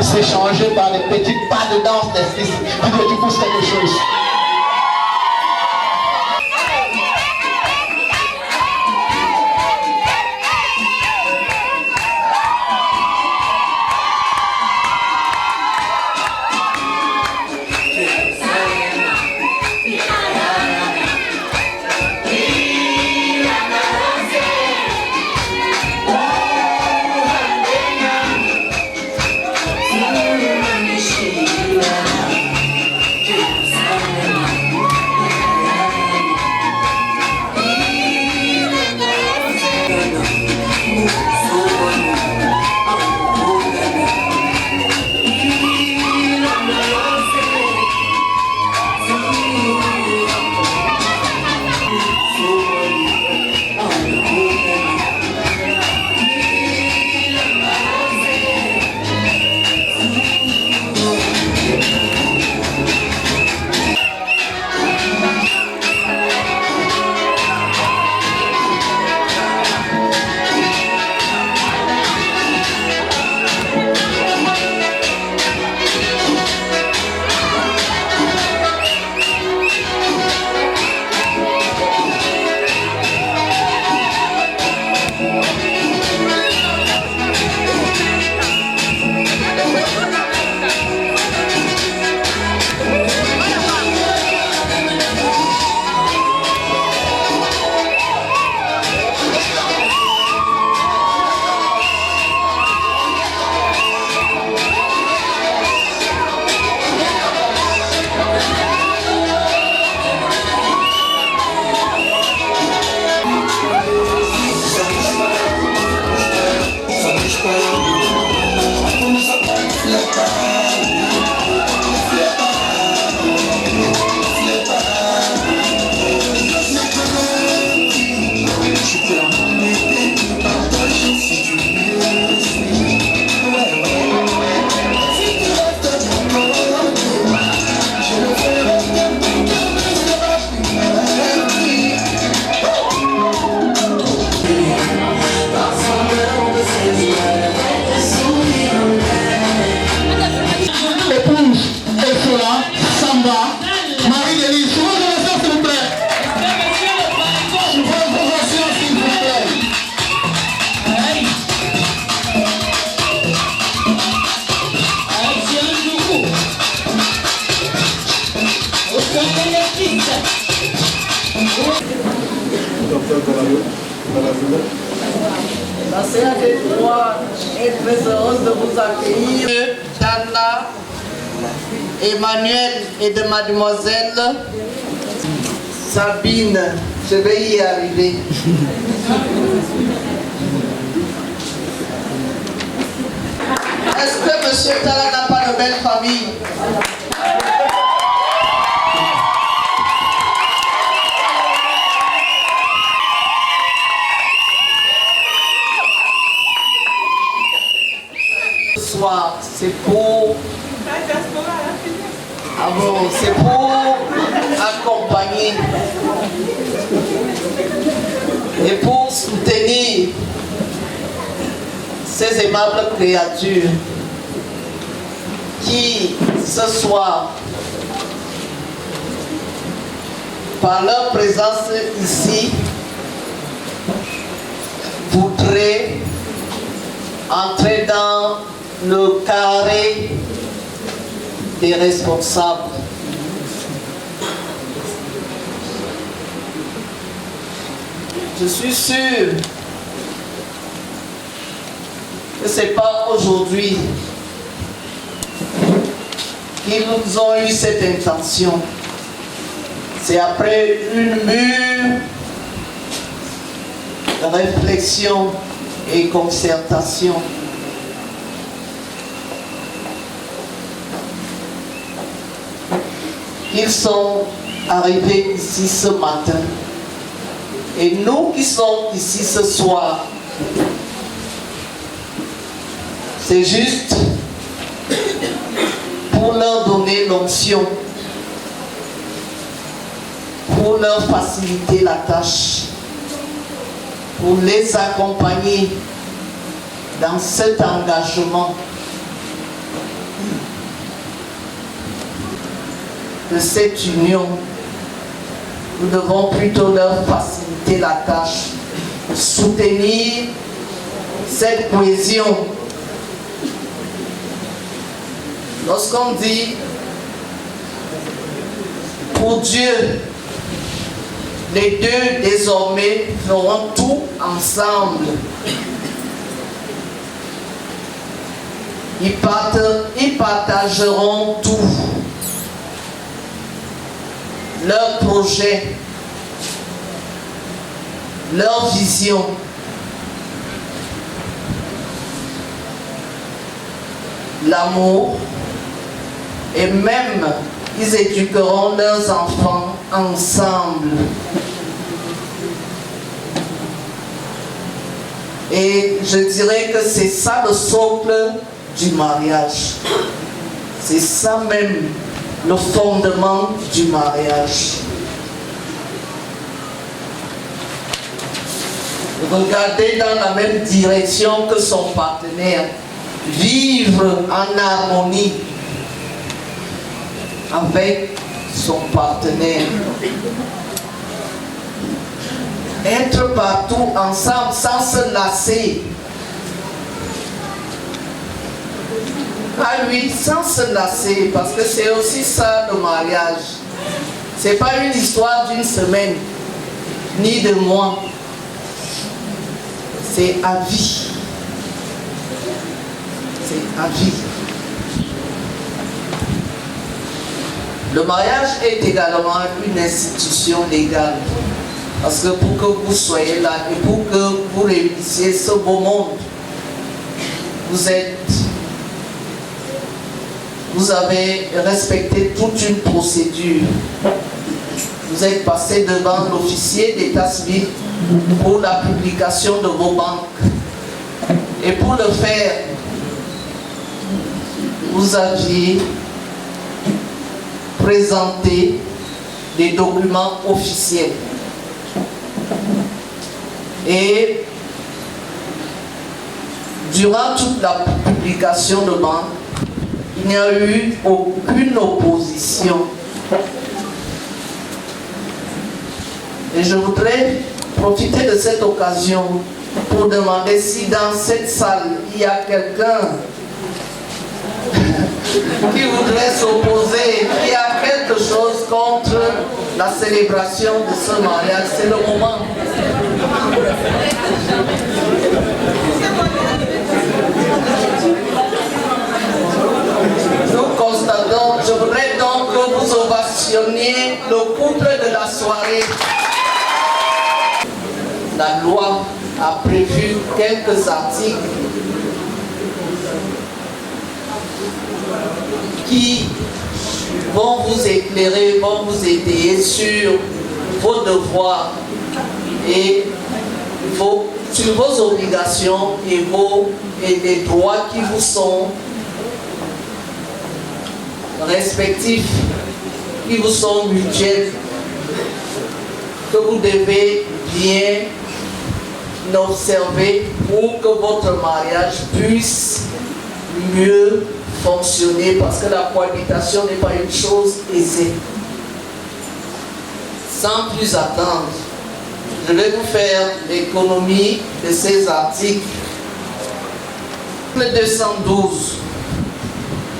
C'est changé par les petites pas de danse d'esprit. Tu pousses quelque chose. La CAD3 est très heureuse de vous accueillir. Dana, Emmanuel et de mademoiselle Sabine. Je vais y arriver. Est-ce que monsieur Tala n'a pas de belle famille? Ce soir, c'est pour... Ah bon, c'est pour accompagner et pour soutenir ces aimables créatures qui, ce soir, par leur présence ici, voudraient entrer dans le carré des responsables. Je suis sûr que ce n'est pas aujourd'hui qu'ils ont eu cette intention. C'est après une mûre réflexion et concertation. Ils sont arrivés ici ce matin et nous qui sommes ici ce soir, c'est juste pour leur donner l'onction, pour leur faciliter la tâche, pour les accompagner dans cet engagement de cette union. Nous devons plutôt leur faciliter la tâche, soutenir cette cohésion. Lorsqu'on dit pour Dieu, les deux désormais feront tout ensemble. Ils partageront tout. Leurs projets, leur vision. L'amour, et même ils éduqueront leurs enfants ensemble. Et je dirais que c'est ça le socle du mariage. C'est ça même le fondement du mariage. Regarder dans la même direction que son partenaire. Vivre en harmonie avec son partenaire. Être partout ensemble sans se lasser. Ah oui, sans se lasser, parce que c'est aussi ça le mariage. C'est pas une histoire d'une semaine, ni de mois. C'est à vie. C'est à vie. Le mariage est également une institution légale. Parce que pour que vous soyez là et pour que vous réussissiez ce beau monde, vous avez respecté toute une procédure. Vous êtes passé devant l'officier d'état civil pour la publication de vos banques. Et pour le faire, vous aviez présenté des documents officiels. Et durant toute la publication de banque, il n'y a eu aucune opposition. Et je voudrais profiter de cette occasion pour demander si dans cette salle, il y a quelqu'un qui voudrait s'opposer, qui a quelque chose contre la célébration de ce mariage. C'est le moment. Nous constatons, je voudrais donc que vous ovationniez le couple de la soirée. La loi a prévu quelques articles qui vont vous éclairer, vont vous aider sur vos devoirs et sur vos obligations et les droits qui vous sont respectifs, qui vous sont mutuels, que vous devez bien observer pour que votre mariage puisse mieux fonctionner, parce que la cohabitation n'est pas une chose aisée. Sans plus attendre, je vais vous faire l'économie de ces articles. Le 212.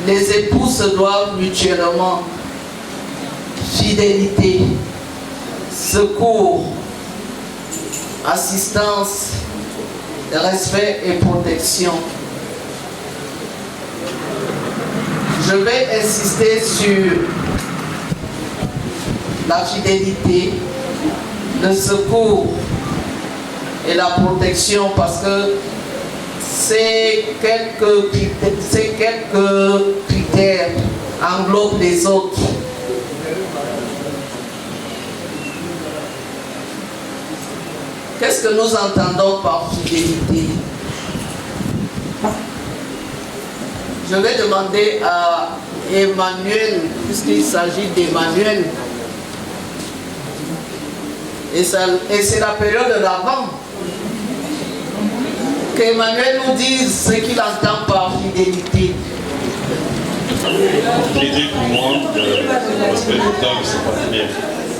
Les époux se doivent mutuellement fidélité, secours, assistance, respect et protection. Je vais insister sur la fidélité, le secours, et la protection, parce que ces quelques critères englobent les autres. Qu'est-ce que nous entendons par fidélité? Je vais demander à Emmanuel, puisqu'il s'agit d'Emmanuel, et c'est la période de l'Avent, qu'Emmanuel nous dise ce qu'il entend par fidélité. L'idée pour moi, le respect total, c'est pas bien.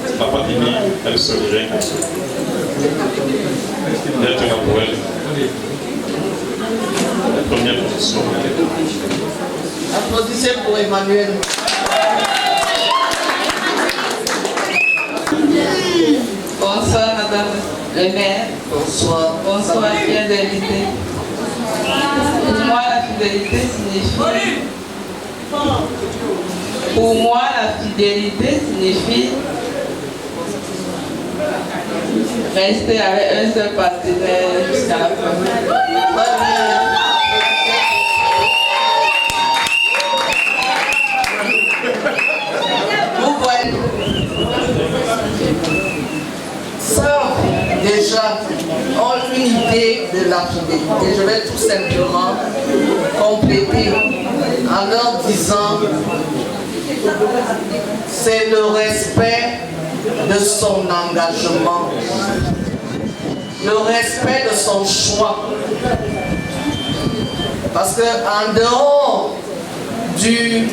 Ça n'a pas fini, elle se règne. D'être pour elle. La première position. Applaudissez pour Emmanuel. Bonsoir, madame le maire. Bonsoir. Bonsoir, fidélité. Pour moi, la fidélité signifie. Pour moi, la fidélité signifie rester avec un seul partenaire jusqu'à la fin. Vous voyez, ça, déjà, ont une idée de la fidélité. Je vais tout simplement compléter en leur disant c'est le respect de son engagement, le respect de son choix. Parce qu'en dehors du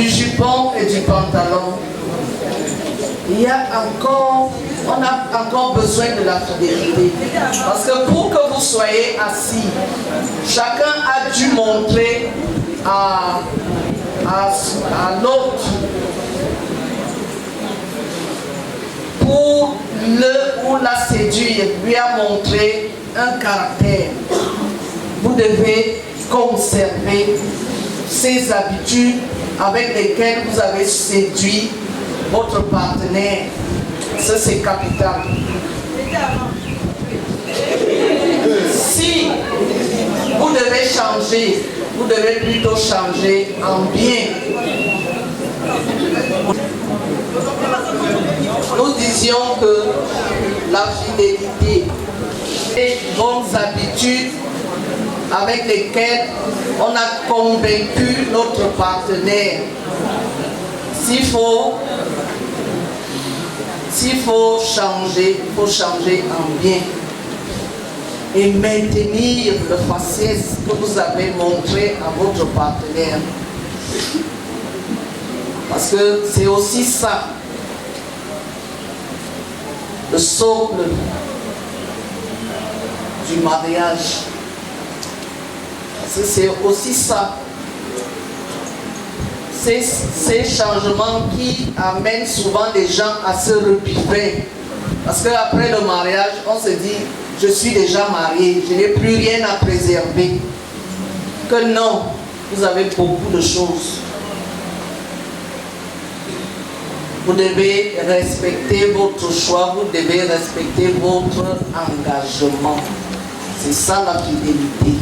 jupon et du pantalon, on a encore besoin de la fidélité. Parce que pour que vous soyez assis, chacun a dû montrer à l'autre pour le ou la séduire, lui a montré un caractère. Vous devez conserver ces habitudes avec lesquelles vous avez séduit votre partenaire. Ça, c'est capital. Si vous devez changer, vous devez plutôt changer en bien. Nous disions que la fidélité et bonnes habitudes avec lesquelles on a convaincu notre partenaire. S'il faut changer, il faut changer en bien et maintenir le faciès que vous avez montré à votre partenaire. Parce que c'est aussi ça, le socle du mariage. C'est aussi ça. Ces changements qui amènent souvent les gens à se repiffer. Parce qu'après le mariage, on se dit, je suis déjà marié, je n'ai plus rien à préserver. Que non, vous avez beaucoup de choses. Vous devez respecter votre choix, vous devez respecter votre engagement. C'est ça la fidélité.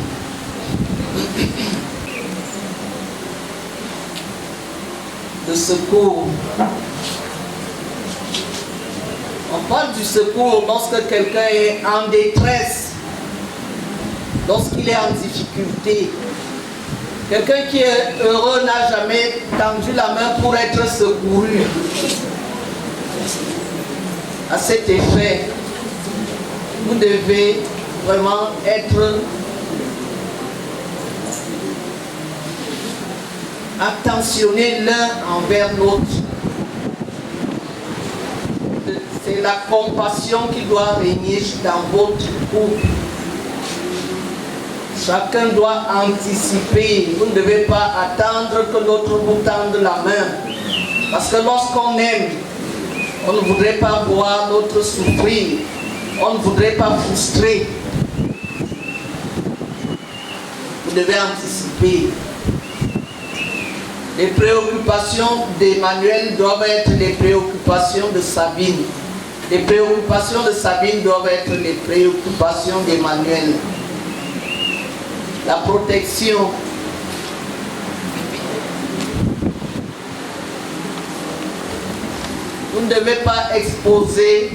Le secours. On parle du secours lorsque quelqu'un est en détresse, lorsqu'il est en difficulté. Quelqu'un qui est heureux n'a jamais tendu la main pour être secouru. À cet effet, vous devez vraiment être attentionné l'un envers l'autre. C'est la compassion qui doit régner dans votre couple. Chacun doit anticiper. Vous ne devez pas attendre que l'autre vous tende la main. Parce que lorsqu'on aime, on ne voudrait pas voir l'autre souffrir. On ne voudrait pas frustrer. Vous devez anticiper. Les préoccupations d'Emmanuel doivent être les préoccupations de Sabine. Les préoccupations de Sabine doivent être les préoccupations d'Emmanuel. La protection. Vous ne devez pas exposer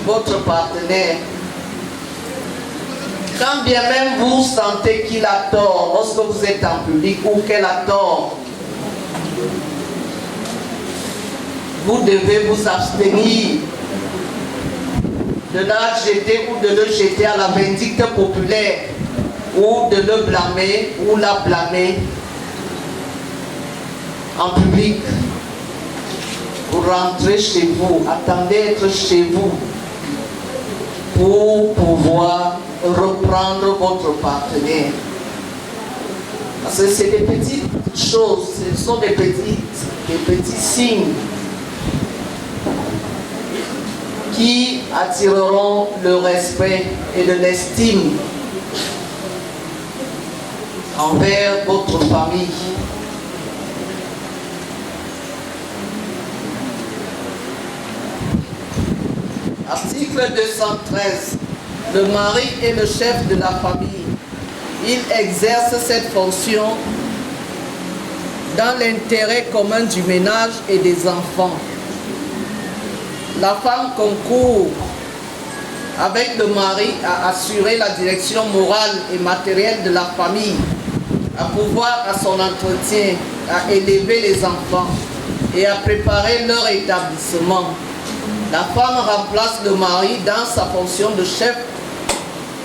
votre partenaire. Quand bien même vous sentez qu'il a tort lorsque vous êtes en public ou qu'elle a tort, vous devez vous abstenir de la jeter ou de le jeter à la vindicte populaire ou de le blâmer ou la blâmer en public. Vous rentrez chez vous, attendez être chez vous pour pouvoir reprendre votre partenaire. Parce que c'est des petites choses, ce sont des petits signes qui attireront le respect et de l'estime envers votre famille. Article 213. Le mari est le chef de la famille. Il exerce cette fonction dans l'intérêt commun du ménage et des enfants. La femme concourt avec le mari à assurer la direction morale et matérielle de la famille, à pourvoir à son entretien, à élever les enfants et à préparer leur établissement. La femme remplace le mari dans sa fonction de chef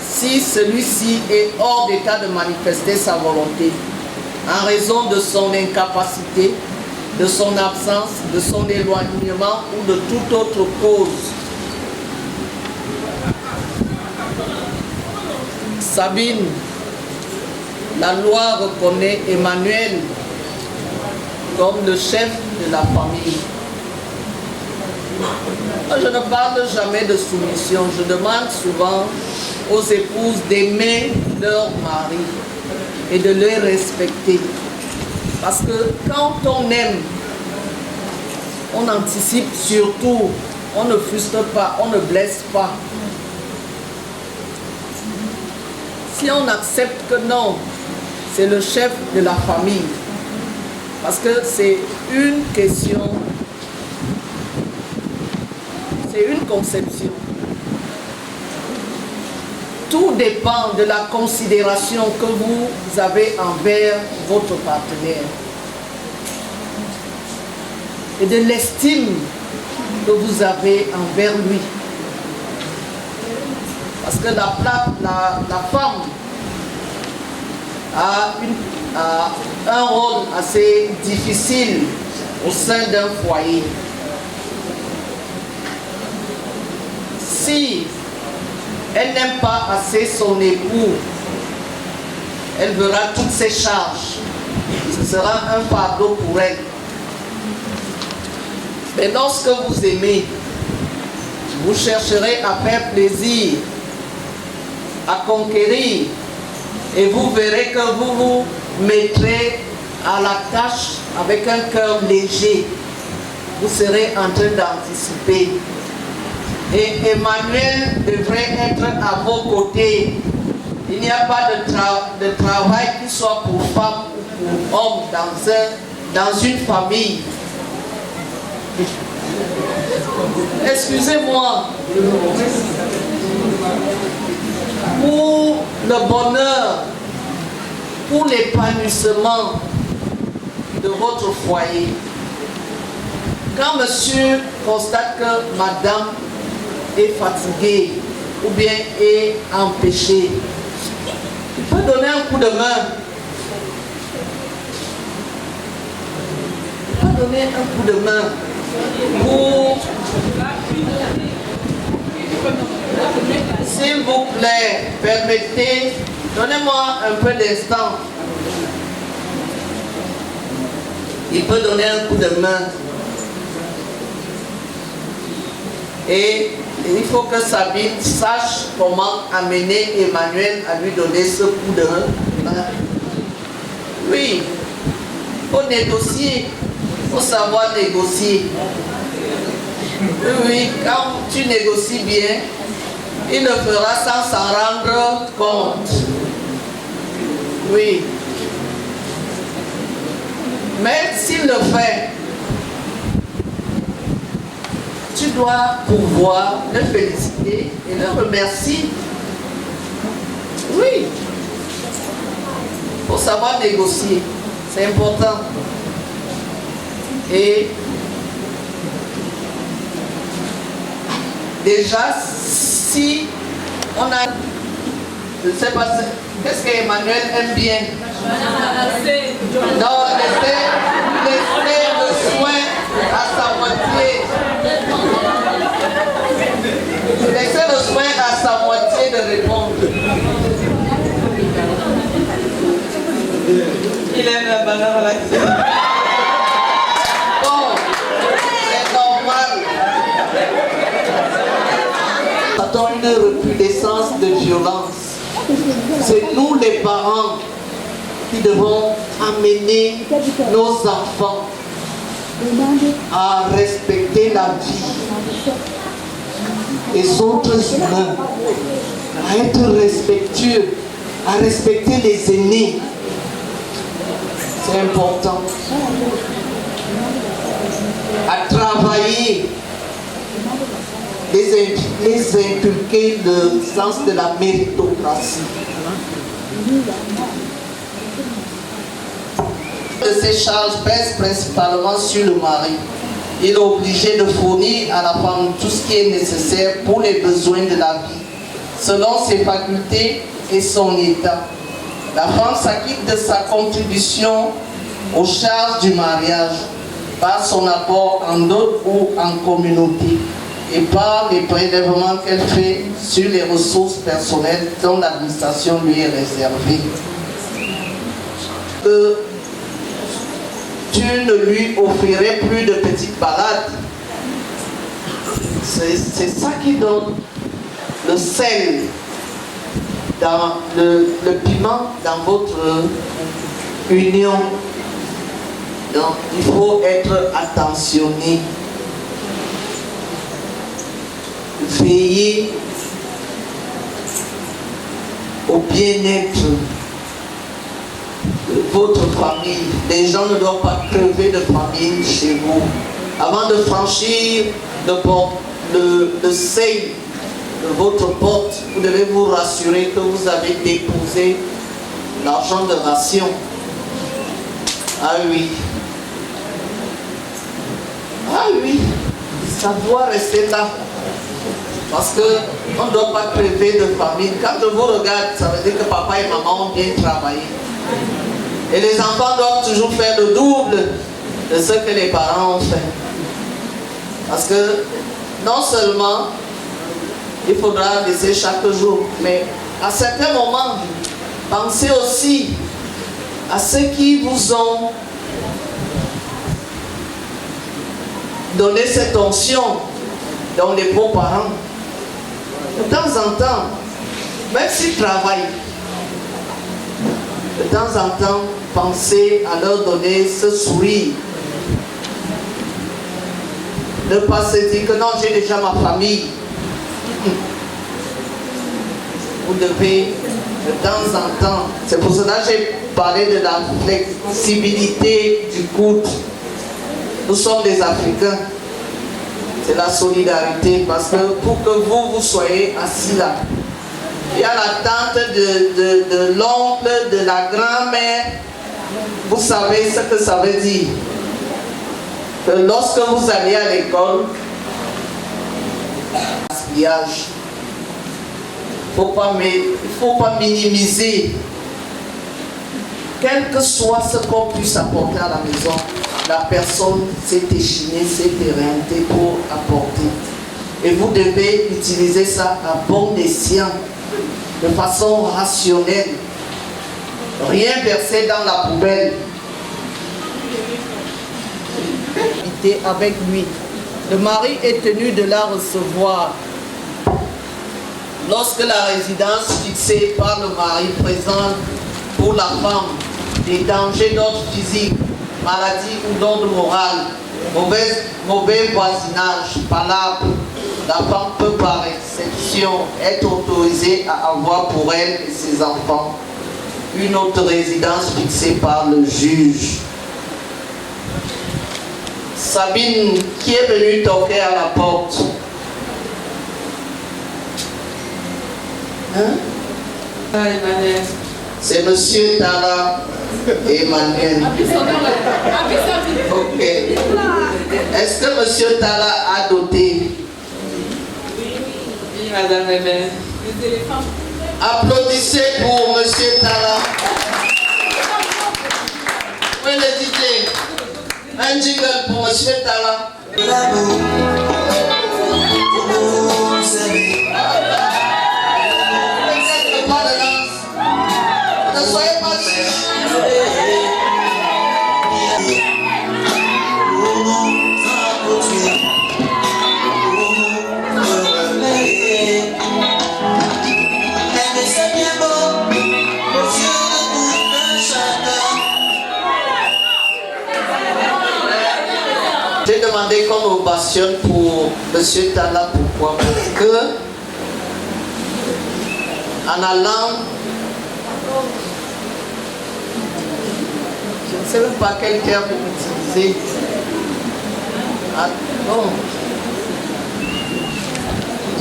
si celui-ci est hors d'état de manifester sa volonté, en raison de son incapacité, de son absence, de son éloignement ou de toute autre cause. Sabine, la loi reconnaît Emmanuel comme le chef de la famille. Je ne parle jamais de soumission. Je demande souvent aux épouses d'aimer leur mari et de les respecter. Parce que quand on aime, on anticipe surtout, on ne frustre pas, on ne blesse pas. Si on accepte que non, c'est le chef de la famille, parce que c'est une question, c'est une conception. Tout dépend de la considération que vous avez envers votre partenaire et de l'estime que vous avez envers lui. Parce que la femme a un rôle assez difficile au sein d'un foyer. Si elle n'aime pas assez son époux, elle verra toutes ses charges. Ce sera un fardeau pour elle. Mais lorsque vous aimez, vous chercherez à faire plaisir, à conquérir, et vous verrez que vous vous mettrez à la tâche avec un cœur léger. Vous serez en train d'anticiper. Et Emmanuel devrait être à vos côtés. Il n'y a pas de travail qui soit pour femme ou pour homme dans une famille. Excusez-moi. Pour le bonheur, pour l'épanouissement de votre foyer, quand monsieur constate que madame est fatiguée ou bien est empêchée, il peut donner un coup de main. Il peut donner un coup de main pour... S'il vous plaît, permettez, donnez-moi un peu d'instant. Il peut donner un coup de main. Et il faut que Sabine sache comment amener Emmanuel à lui donner ce coup de main. Oui, il faut négocier, il faut savoir négocier. Oui, quand tu négocies bien, il le fera sans s'en rendre compte. Oui. Mais s'il le fait, tu dois pouvoir le féliciter et le remercier. Oui. Faut savoir négocier. C'est important. Et déjà, si on a... Je ne sais pas, qu'est-ce qu'Emmanuel aime bien? Non, laissez le soin à sa moitié. Laissez le soin à sa moitié de répondre. Il aime la bonne relation. Bon, c'est normal. Attends une recrudescence de violence. C'est nous les parents qui devons amener nos enfants à respecter la vie, les autres humains, à être respectueux, à respecter les aînés. C'est important. À travailler, les inculquer le sens de la méritocratie. Ces charges pèsent principalement sur le mari. Il est obligé de fournir à la femme tout ce qui est nécessaire pour les besoins de la vie, selon ses facultés et son état. La femme s'acquitte de sa contribution aux charges du mariage par son apport en dot ou en communauté et par les prélèvements qu'elle fait sur les ressources personnelles dont l'administration lui est réservée. Tu ne lui offrirais plus de petites balades. C'est ça qui donne le sel, dans le piment dans votre union. Donc il faut être attentionné. Veillez au bien-être de votre famille. Les gens ne doivent pas crever de famine chez vous. Avant de franchir le seuil de votre porte, vous devez vous rassurer que vous avez déposé l'argent de ration. Ah oui. Ah oui. Ça doit rester là. Parce qu'on ne doit pas crever de famine. Quand je vous regarde, ça veut dire que papa et maman ont bien travaillé. Et les enfants doivent toujours faire le double de ce que les parents ont fait. Parce que non seulement il faudra laisser chaque jour, mais à certains moments, pensez aussi à ceux qui vous ont donné cette onction, dont les beaux-parents. De temps en temps, même s'ils travaillent, de temps en temps, pensez à leur donner ce sourire. Ne pas se dire que non, j'ai déjà ma famille. Vous devez, de temps en temps, c'est pour cela que j'ai parlé de la flexibilité du couple. Nous sommes des Africains. C'est la solidarité, parce que pour que vous soyez assis là, il y a la tante de l'oncle, de la grand-mère. Vous savez ce que ça veut dire. Que lorsque vous allez à l'école, gaspillage. Il ne faut pas minimiser. Quel que soit ce qu'on puisse apporter à la maison, la personne s'est échinée, s'est éreinté pour apporter. Et vous devez utiliser ça à bon escient, de façon rationnelle. Rien versé dans la poubelle. Avec lui. Le mari est tenu de la recevoir. Lorsque la résidence fixée par le mari présente pour la femme des dangers d'ordre physique, maladie ou d'ordre moral, mauvais voisinage, palabre, la femme peut par exception être autorisée à avoir pour elle et ses enfants une autre résidence fixée par le juge. Sabine, qui est venue toquer à la porte? Hein? Emmanuel. C'est monsieur Tala Emmanuel. Ok. Est-ce que monsieur Tala a doté? Oui, madame Emmanuel. Applaudissez pour monsieur Tala. Oui, le DJ. Un jingle pour monsieur Tala. Ne soyez pas J'ai demandé qu'on ovationne pour monsieur Tala. Pourquoi? Parce que en allant, je ne sais même pas quel terme utiliser. Ah, non.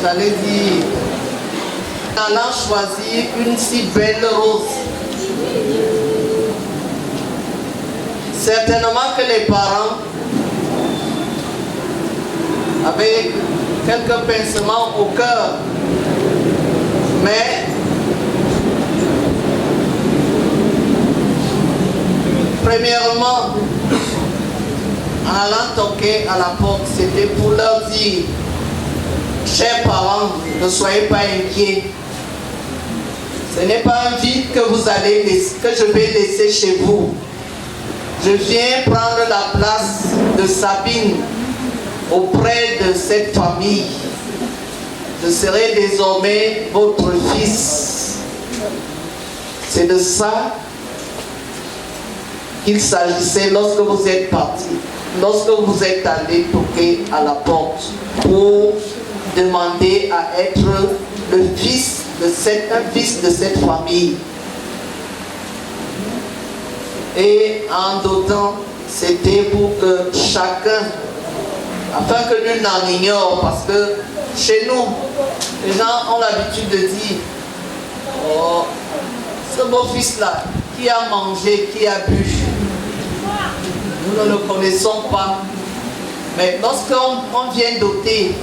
J'allais dire, en allant choisir une si belle rose, certainement que les parents, avec quelques pincements au cœur, mais premièrement, en allant toquer à la porte, c'était pour leur dire: chers parents, ne soyez pas inquiets. Ce n'est pas un vide que vous allez laisser, que je vais laisser chez vous. Je viens prendre la place de Sabine auprès de cette famille. Je serai désormais votre fils. C'est de ça qu'il s'agissait lorsque vous êtes parti, lorsque vous êtes allé toquer à la porte pour demander à être le fils de un fils de cette famille. Et en d'autant, c'était pour que chacun, afin que nul n'en ignore, parce que chez nous, les gens ont l'habitude de dire: oh, ce beau fils-là, qui a mangé, qui a bu. Nous ne le connaissons pas. Mais lorsqu'on vient doter,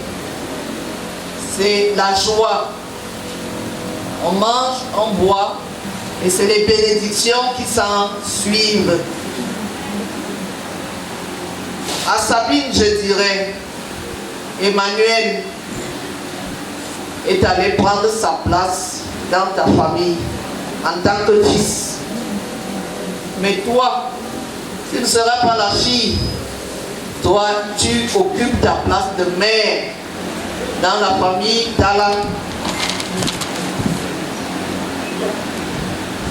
c'est la joie. On mange, on boit, et c'est les bénédictions qui s'en suivent. À Sabine, je dirais, Emmanuel est allé prendre sa place dans ta famille en tant que fils. Mais toi, tu ne seras pas la fille. Toi, tu occupes ta place de mère dans la famille Tala.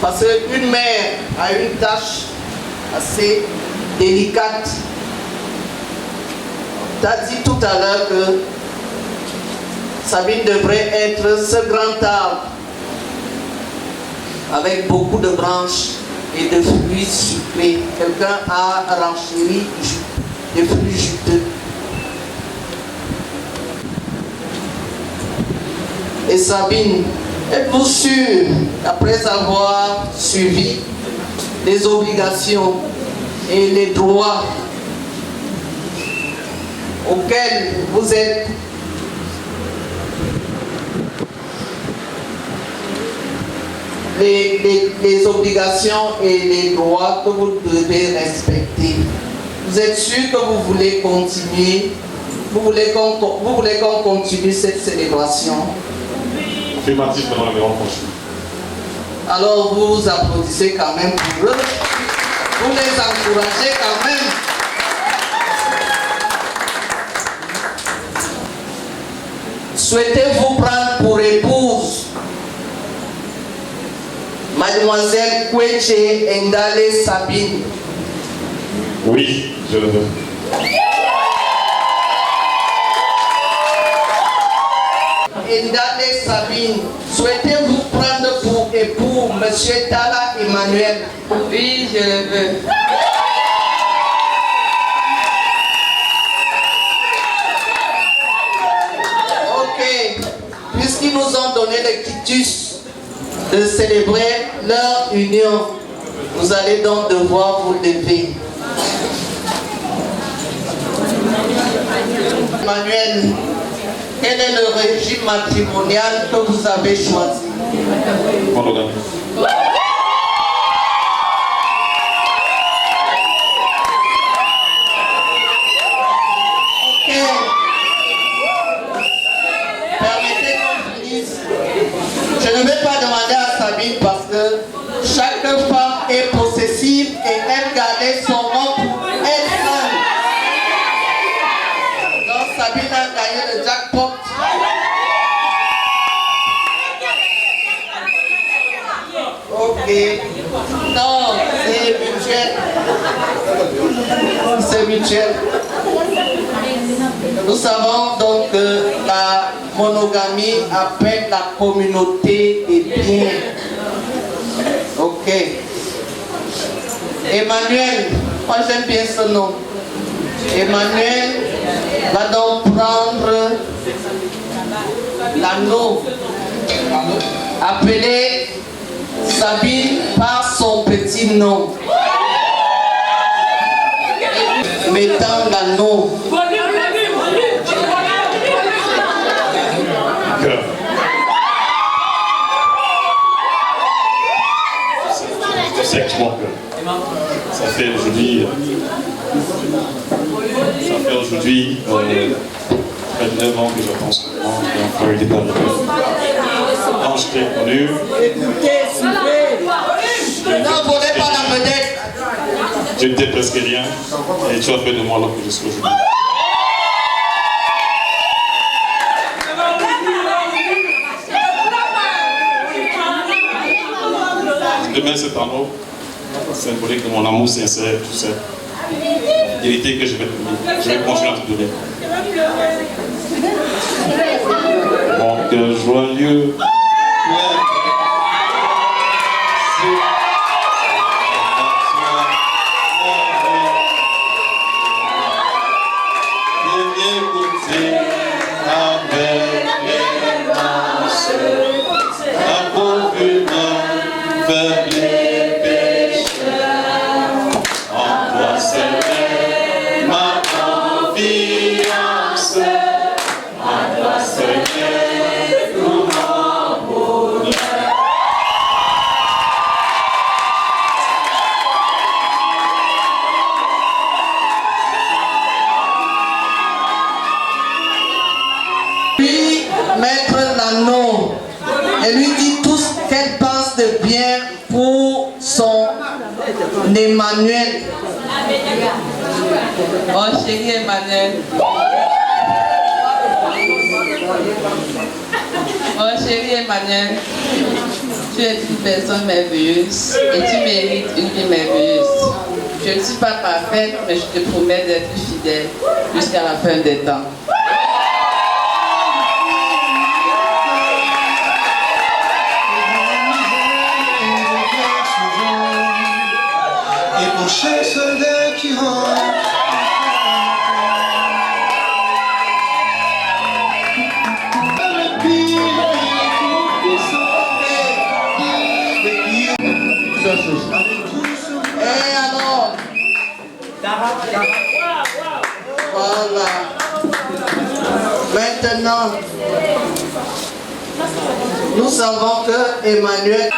Parce qu'une mère a une tâche assez délicate. Tu as dit tout à l'heure que Sabine devrait être ce grand arbre avec beaucoup de branches et de fruits sucrés. Quelqu'un a renchéri des fruits juteux. Et Sabine, êtes-vous sûre, après avoir suivi les obligations et les droits auxquels vous êtes les obligations et les droits que vous devez respecter, vous êtes sûr que vous voulez continuer, vous voulez qu'on continue cette célébration? Affirmatif pendant le grand prochain. Alors vous applaudissez quand même pour eux, vous les encouragez quand même. Souhaitez-vous prendre pour épouse Mademoiselle Kweche Endale Sabine? Oui, je le veux. Endale Sabine, souhaitez-vous prendre pour époux M. Tala Emmanuel? Oui, je le veux. Ok. Puisqu'ils nous ont donné le quitus de célébrer leur union, vous allez donc devoir vous lever. Emmanuel, quel est le régime matrimonial que vous avez choisi? Monogamie. Ok. Permettez qu'on finisse. Je ne vais pas demander à Sabine parce que chaque femme est possessive et elle gardait son nom pour elle seule. Donc Sabine a gagné le jackpot. Ok. Non, c'est mutuel. C'est mutuel. Nous savons donc que la monogamie appelle la communauté des biens. Ok. Emmanuel, moi j'aime bien ce nom. Emmanuel va donc prendre l'anneau appelé Sabine par son petit nom. Mettant l'anneau. Cœur. Je sais que je manque. Ça fait aujourd'hui 29 ans que je pense que mon frère était arrivé. Quand je t'ai connu, Non, vous n'avez pas la vedette. je n'étais presque rien et tu as fait de moi l'homme que je suis aujourd'hui. Je te mets cet anneau symbolique de mon amour sincère, tout ça. La fidélité que je vais te donner. Je vais continuer à te donner. Mon cœur joyeux. Mettre l'anneau et lui dit tout ce qu'elle pense de bien pour son Emmanuel. Oh chérie Emmanuel. Oh chérie Emmanuel. Tu es une personne merveilleuse et tu mérites une vie merveilleuse. Je ne suis pas parfaite, mais je te promets d'être fidèle jusqu'à la fin des temps. Et pour chaque soldat qui rentre, le pire Et alors, voilà. Maintenant, nous savons que Emmanuel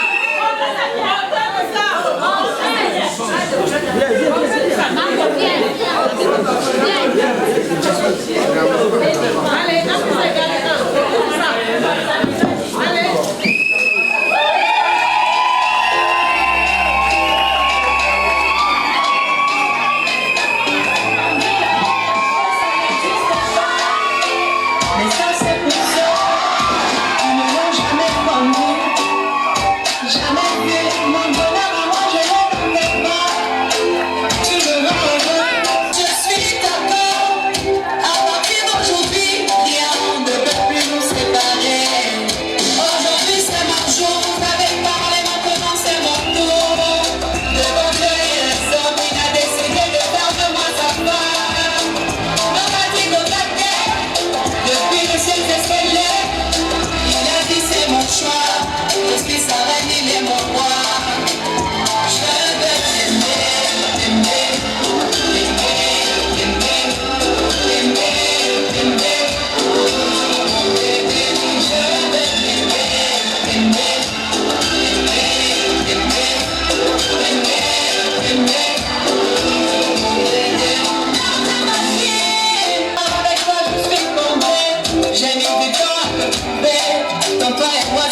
mais ça c'est pour ceux qui ne l'ont jamais connu, jamais vu mon bonheur à moi, je ne connais pas. Tu me rends heureux, je suis d'accord. À partir d'aujourd'hui, rien ne peut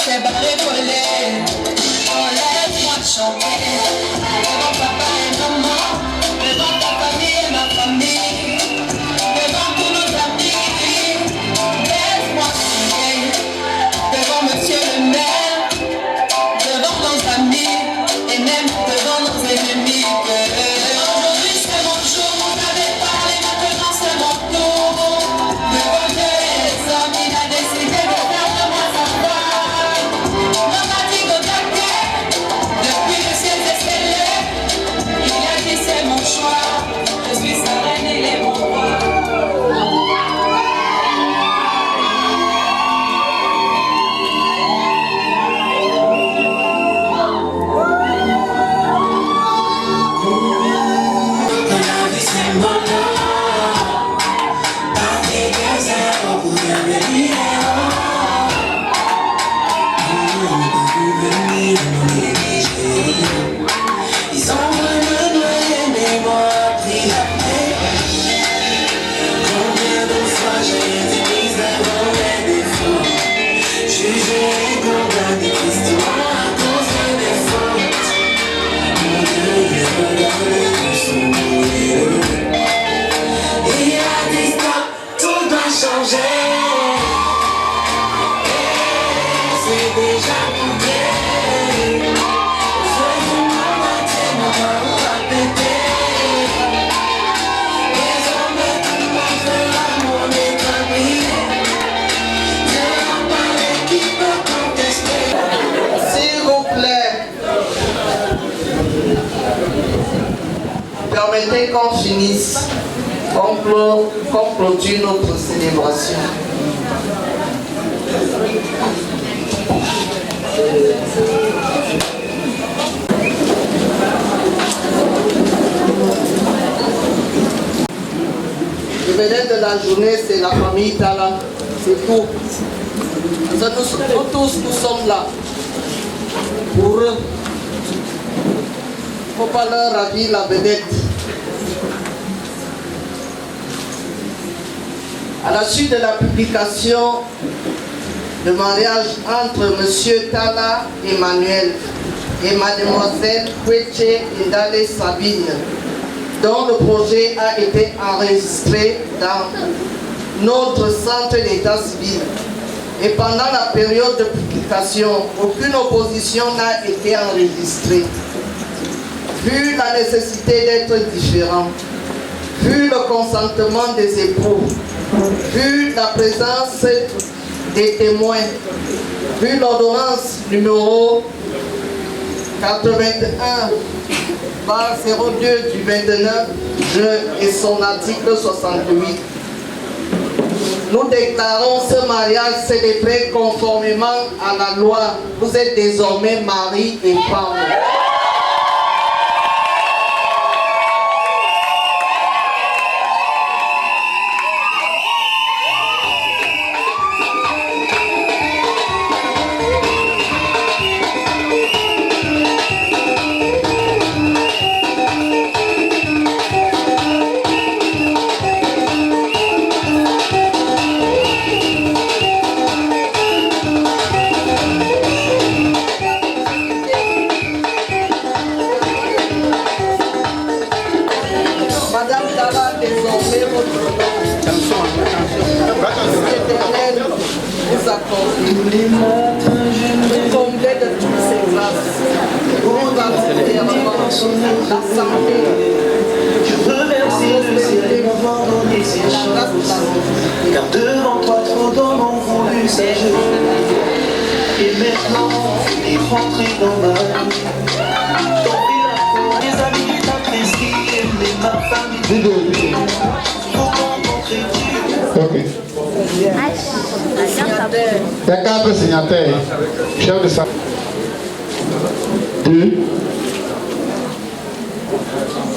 ses bras épaulés. Oh, laisse-moi chanter devant papa et maman, devant ta famille et ma famille, devant tous nos amis. Laisse-moi chanter devant monsieur le maire, devant nos amis et même devant nos ennemis. Aujourd'hui c'est mon jour, vous avez parlé, maintenant c'est mon tour. Devant Dieu et les hommes, il a décidé de faire de moi sa femme. On m'a dit de taquer, depuis le ciel s'est scellé. Il a dit c'est mon choix, je suis sa reine et il est mon roi. Ils ont voulu noyer mais moi pris la paix. Combien de fois j'ai été mise devant mes défauts, jugé et condamné tristement à cause de mes fautes. Mon Dieu vient me donner tout son boulot. Il a dit stop, tout doit changer. C'est déjà compté. S'il vous plaît, permettez qu'on finisse, qu'on clôture notre célébration. Le vedette de la journée, c'est la famille Tala, c'est tout. Nous tous, nous sommes là pour eux. Il ne faut pas leur ravir la vedette. À la suite de la publication de mariage entre M. Tala Emmanuel et Mademoiselle Kweche Indale Sabine, dont le projet a été enregistré dans notre centre d'état civil. Et pendant la période de publication, aucune opposition n'a été enregistrée. Vu la nécessité d'être différent, vu le consentement des époux, vu la présence des témoins, vu l'ordonnance numéro 81/02 du 29 juin et son article 68, nous déclarons ce mariage célébré conformément à la loi. Vous êtes désormais mari et femme. Madame Tala, désormais votre nom. L'Éternel vous accorde. Vous comblez de toutes ses grâces. Vous particulièrement la santé. Je remercie le ciel d'avoir donné ces choses, car devant toi trop d'hommes ont voulu s'ajouter. Et maintenant, il est rentré dans ma vie. Ton pire, des amis t'apprécient, mais ma famille faut rencontrer Dieu. Ok. Il y a 4 signataires. Chef de ça. 2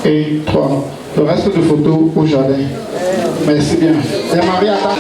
et 3. Le reste de photos au jardin. Merci bien. Les maris attendent.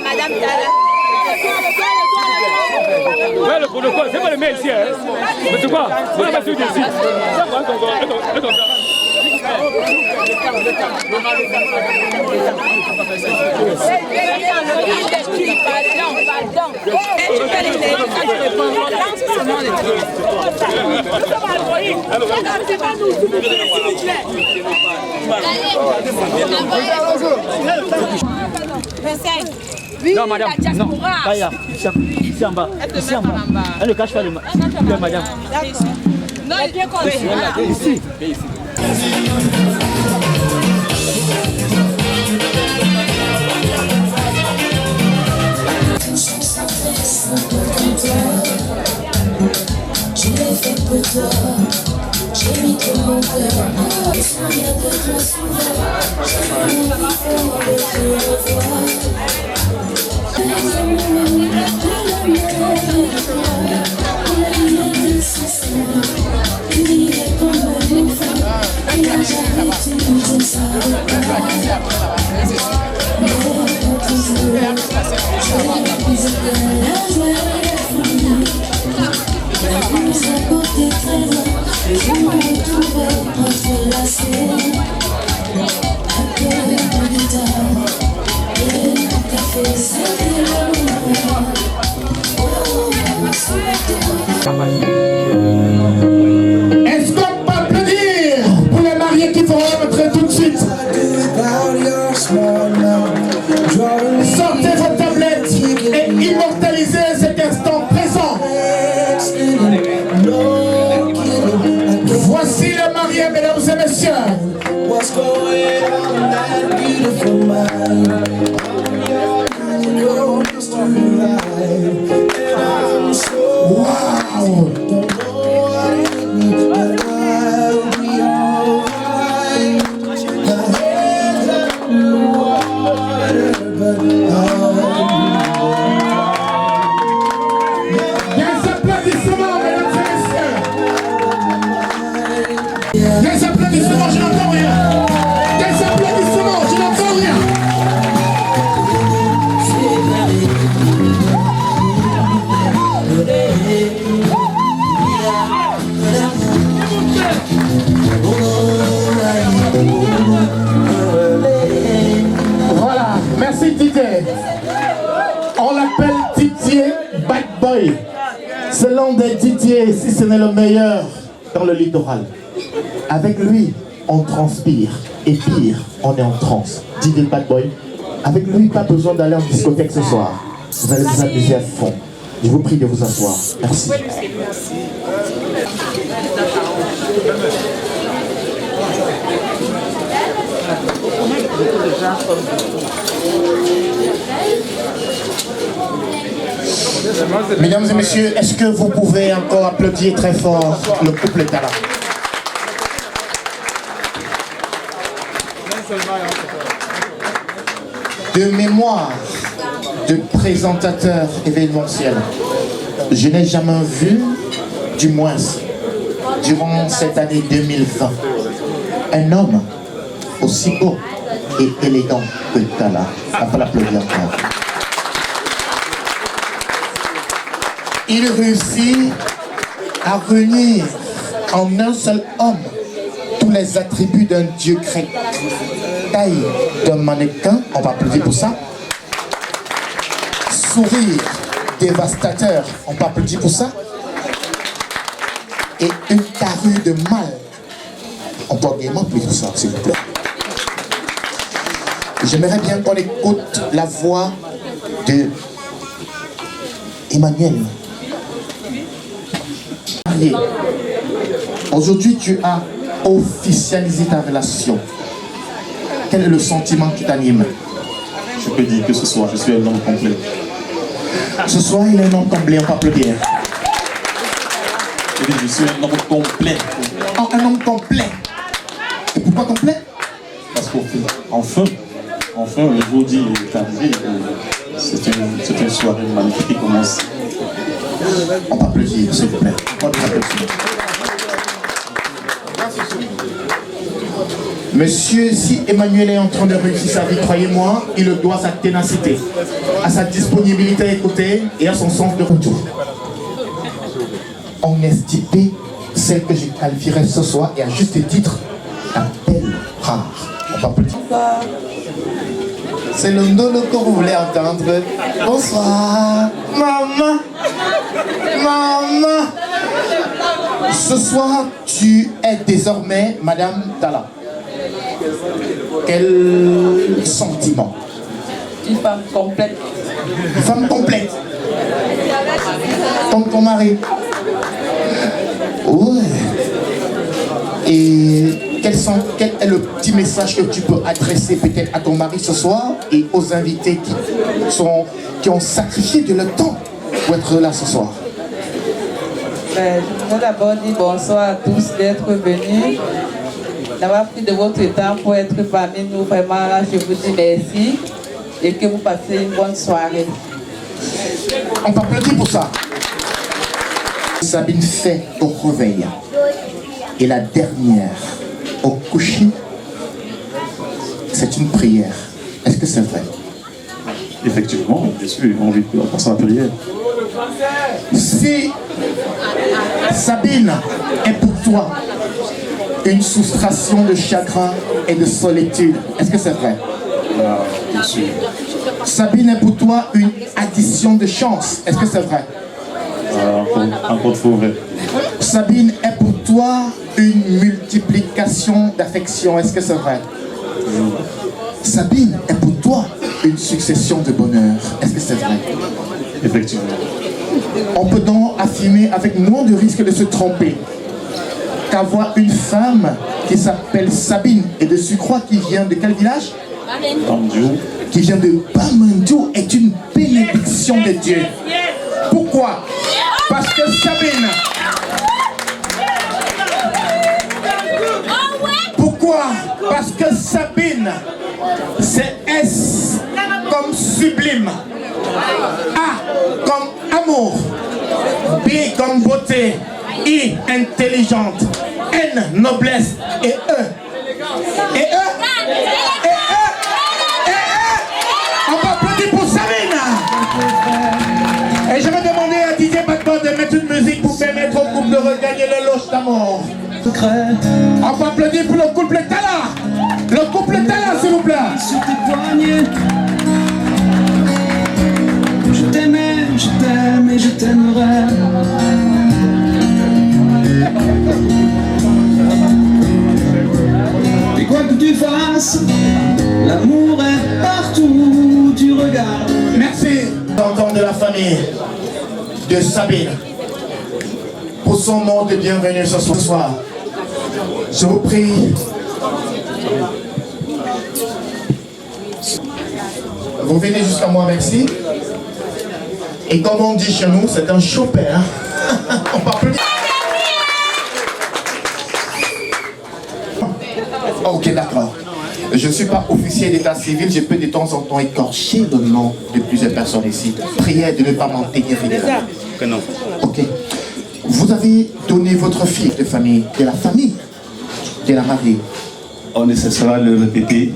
Madame Tala. Ouais, le protocole, c'est pas le mail ici, hein. Mais c'est quoi? On a passé ici. C'est quoi ton non, madame, non, pas là, ici en bas, ici en bas. Elle ne cache pas le madame. Non, il est bien compris. Ici. Je l'ai fait pour toi, j'ai mis tout mon cœur. Sans rien de grand souverain, j'ai mis mon pour te revoir. Est-ce qu'on peut applaudir pour les mariés qui vont rentrer tout de suite? Sortez vos tablettes et immortalisez cet instant présent. Voici le marié, mesdames et messieurs. Wow! Des applaudissements, mesdames et messieurs. Des applaudissements, je n'entends rien. Des applaudissements, je n'entends rien. Voilà, merci Didier. On l'appelle Didier Bad Boy. C'est l'un des Didier, si ce n'est le meilleur dans le littoral. Avec lui, on transpire. Et pire, on est en transe. Didier Bad Boy. Avec lui, pas besoin d'aller en discothèque ce soir. Vous allez vous amuser à fond. Je vous prie de vous asseoir. Merci. Mesdames et messieurs, est-ce que vous pouvez encore applaudir très fort le couple Tala? De mémoire de présentateur événementiel, je n'ai jamais vu, du moins durant cette année 2020, un homme aussi beau et élégant que Tala. On peut l'applaudir encore. Il réussit à réunir en un seul homme tous les attributs d'un dieu grec. Taille d'un mannequin, on va applaudir pour ça. Sourire dévastateur, on peut applaudir pour ça. Et une carrure de mal, on peut également applaudir pour ça, s'il vous plaît. J'aimerais bien qu'on écoute la voix de Emmanuel. Aujourd'hui, tu as officialisé ta relation. Quel est le sentiment qui t'anime? Je peux dire que ce soir, je suis un homme complet. Ce soir, il est un homme complet, on peut applaudir. Je suis un homme complet. Oh, un homme complet. Et pourquoi complet? Parce qu'enfin, le jour dit est arrivé. C'est une soirée magnifique qui commence. On peut applaudir, s'il vous plaît. On peut applaudir. Monsieur, si Emmanuel est en train de réussir sa vie, croyez-moi, il le doit à sa ténacité, à sa disponibilité à écouter et à son sens de retour. On estime celle que je qualifierais ce soir et à juste titre, la belle rare. On va applaudir. C'est le nom que vous voulez entendre. Bonsoir, maman. Maman. Ce soir, tu es désormais Madame Tala. Quel sentiment? Une femme complète. Une femme complète. Comme ton mari. Ouais. Et quel est le petit message que tu peux adresser peut-être à ton mari ce soir et aux invités qui ont sacrifié de leur temps pour être là ce soir? Je voudrais d'abord dire bonsoir à tous d'être venus, d'avoir pris de votre temps pour être parmi nous. Vraiment, je vous dis merci et que vous passez une bonne soirée. On va applaudir pour ça. Sabine fait au réveil et la dernière au coucher, c'est une prière. Est-ce que c'est vrai? Effectivement, bien sûr, on vit en pensant à la prière. Si Sabine est pour toi une soustraction de chagrin et de solitude, est-ce que c'est vrai? Ah, bien sûr. Sabine est pour toi une addition de chance, est-ce que c'est vrai? Encore trop vrai. Sabine est pour toi une multiplication d'affection, est-ce que c'est vrai? Sabine est pour toi une succession de bonheur, est-ce que c'est vrai? Effectivement. On peut donc affirmer avec moins de risque de se tromper qu'avoir une femme qui s'appelle Sabine et de surcroît qui vient de quel village? Bamdio. Qui vient de Bamdio est une bénédiction de Dieu. Pourquoi? Parce que Sabine. Pourquoi? Parce que Sabine, c'est S comme sublime, A comme amour, B comme beauté, I intelligente, N noblesse et E. Et E? On va applaudir pour Sabine. Et je vais demander à DJ Batman de mettre une musique pour permettre au couple de regagner le loge d'amour. On va applaudir pour le couple Tala. Le couple Tala, s'il vous plaît. Sur tes poignets, je t'aimais, je t'aime et je t'aimerai. Et quoi que tu fasses, l'amour est partout où tu regardes. Merci d'entendre de la famille de Sabine pour son mot de bienvenue ce soir. Je vous prie. Vous venez jusqu'à moi, merci. Et comme on dit chez nous, c'est un chopin. Hein? On peut applaudir. Ok, d'accord. Je ne suis pas officier d'état civil, je peux de temps en temps écorcher le nom de plusieurs personnes ici. Prière de ne pas m'en tenir fidèle. Ok. Vous avez donné votre fille de famille, de la famille de la mariée. On ne cessera de le répéter.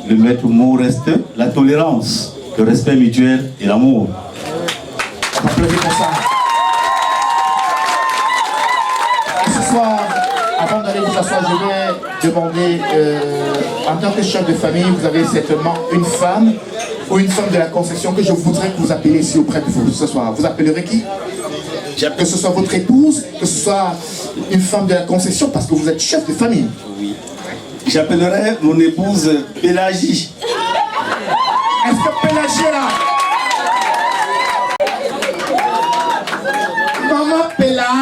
Le maître mot reste la tolérance, le respect mutuel et l'amour. On va applaudir pour ça. Et ce soir, avant d'aller vous asseoir, je vais demander, en tant que chef de famille, vous avez certainement une femme ou une femme de la concession que je voudrais que vous appeliez ici auprès de vous ce soir. Vous appellerez qui? Que ce soit votre épouse, que ce soit une femme de la concession, parce que vous êtes chef de famille. Oui. J'appellerai mon épouse Pélagie. Est-ce que Pélagie est là? Maman Péla,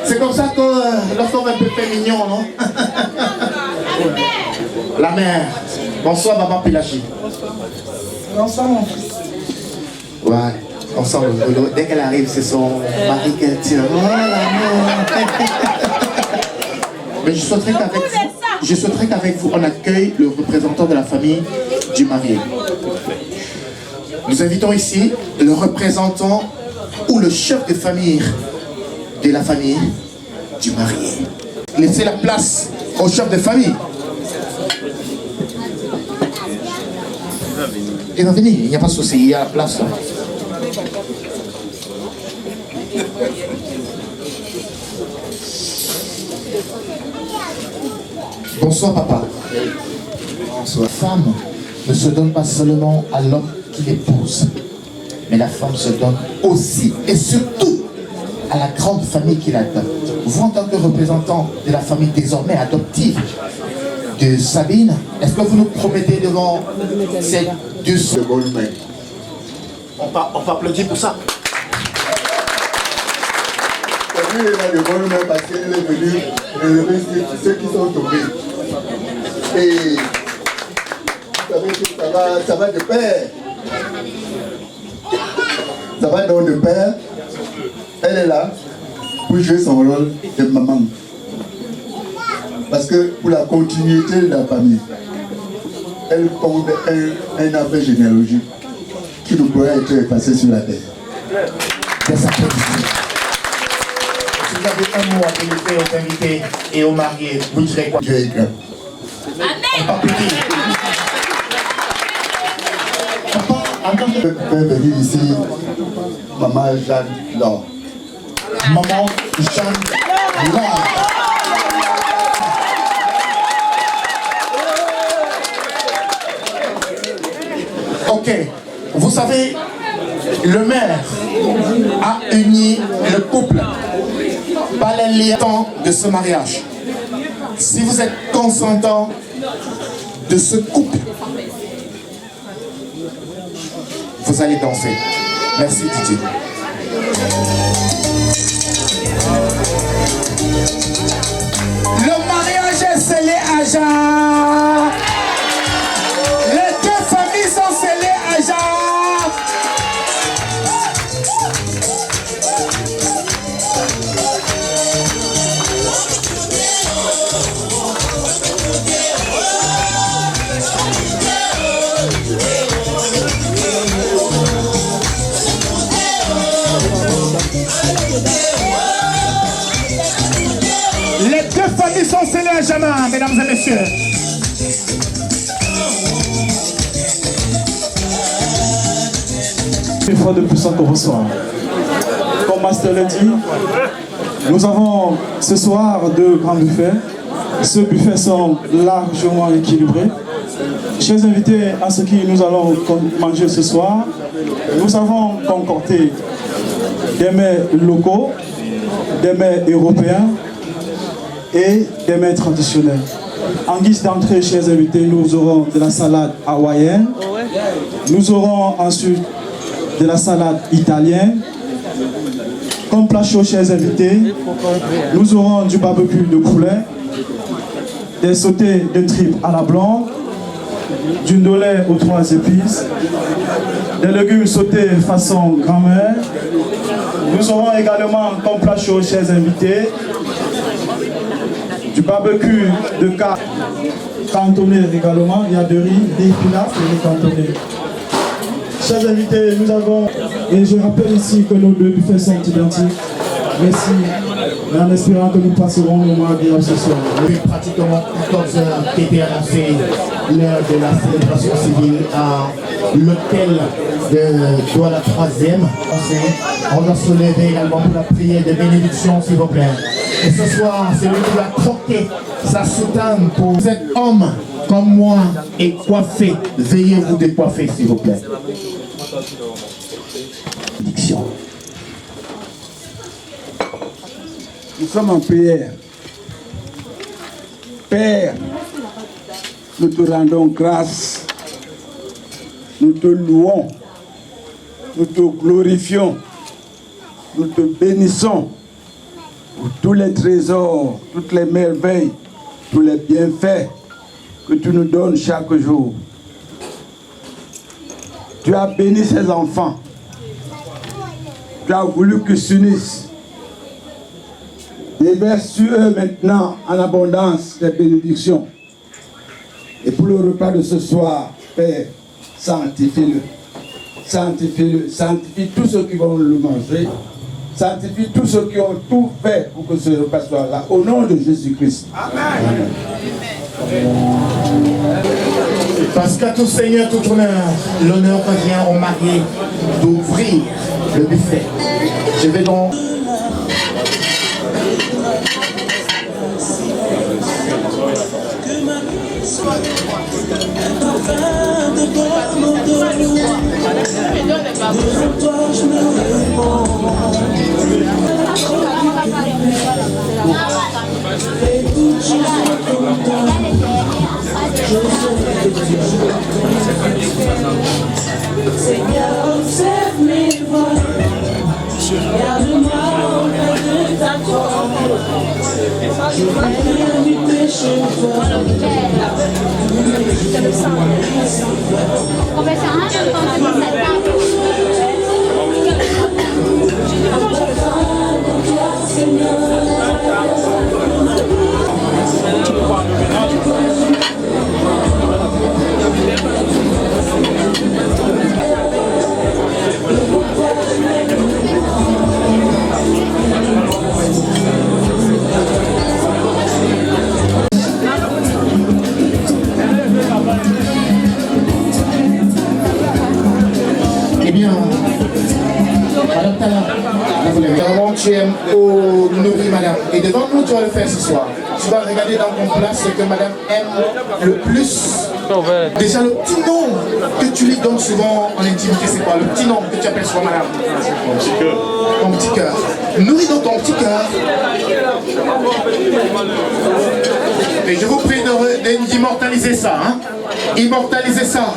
c'est comme ça que lorsqu'on va un peu faire mignon, non? La mère. Bonsoir, maman Pélagie. Bonsoir, mon fils. Ouais, on sent le boulot. Dès qu'elle arrive, c'est son mari qu'elle tient. Oh, l'amour. Mais je souhaiterais qu'avec vous, on accueille le représentant de la famille du marié. Nous invitons ici le représentant ou le chef de famille de la famille du marié. Laissez la place au chef de famille. il va venir, il n'y a pas de souci, il y a la place là. Bonsoir papa. Bonsoir. La femme ne se donne pas seulement à l'homme qui l'épouse, mais la femme se donne aussi et surtout à la grande famille qui l'adopte. Vous, en tant que représentant de la famille désormais adoptive de Sabine, est-ce que vous nous promettez devant ces deux secondes mains? On peut applaudir pour ça. Elle a de bonnes mains parce qu'elle est venue relever ceux qui sont tombés. Et vous savez que ça va de pair. Ça va donc de pair. Elle est là pour jouer son rôle de maman. Parce que pour la continuité de la famille, elle compte un arbre généalogique qui ne pourra être effacé sur la terre. Des applaudissements. Si vous avez un mot à délivrer aux invités et aux mariés, vous direz quoi? Dieu est grand. Papa, en tant que... Je peux venir ici, maman Jeanne Laure. Maman Jeanne Laure. Ok, vous savez, le maire a uni le couple par les liens de ce mariage. Si vous êtes consentant de ce couple, vous allez danser. Merci Didier. Le mariage est scellé à Jean. Les deux familles sont scellées à Jean. Les deux familles sont scellées à jamais, mesdames et messieurs. Une fois de plus encore bonsoir. Comme Master l'a dit, nous avons ce soir deux grands buffets. Ces buffets sont largement équilibrés. Chers invités, à ce que nous allons manger ce soir, nous avons concocté des mets locaux, des mets européens et des mets traditionnels. En guise d'entrée, chers invités, nous aurons de la salade hawaïenne, nous aurons ensuite de la salade italienne. Comme plat chaud, chers invités, nous aurons du barbecue de poulet, des sautés de tripes à la blanc, du ndolé aux 3 épices, des légumes sautés façon grand-mère. Nous aurons également comme plat chaud, chers invités, du barbecue de carne cantonné également. Il y a de riz, des pilafs et des cantonnés. Chers invités, nous avons, et je rappelle ici que nos deux buffets sont identiques. Merci, mais en espérant que nous passerons le mois agréable ce soir. Depuis pratiquement 14 heures qu'était annoncé l'heure de la célébration civile à l'hôtel de Douala 3e. On doit se lever également pour la prière de bénédiction, s'il vous plaît. Et ce soir, c'est lui qui va troquer sa soutane pour vous êtes homme comme moi et coiffé. Veuillez vous décoiffer, s'il vous plaît. Bénédiction. Nous sommes en prière. Père, nous te rendons grâce, nous te louons, nous te glorifions, nous te bénissons pour tous les trésors, toutes les merveilles, tous les bienfaits que tu nous donnes chaque jour. Tu as béni ces enfants, tu as voulu qu'ils s'unissent. Déverse sur eux maintenant en abondance tes bénédictions. Et pour le repas de ce soir, Père, sanctifie-le. Sanctifie-le. Sanctifie tous ceux qui vont le manger. Sanctifie tous ceux qui ont tout fait pour que ce repas soit là. Au nom de Jésus-Christ. Amen. Amen. Parce qu'à tout seigneur, tout honneur, l'honneur revient aux mariés d'ouvrir le buffet. Je vais donc... Seigneur, observe mes voix. Garde-moi auprès de ta croix. Je vais inviter chez toi. On va faire un jeu quand Eh bien, Madame Tala, vraiment tu aimes au nourrir Madame. Et devant nous, tu vas le faire ce soir. Tu vas regarder dans ton plat ce que Madame aime le plus. Déjà, le petit nom que tu lui donnes souvent en intimité, c'est quoi? Le petit nom que tu appelles souvent Madame? Mon petit cœur. Ton petit cœur. Nourris dans ton petit cœur. Et je vous prie d'immortaliser ça. Hein? Immortaliser ça.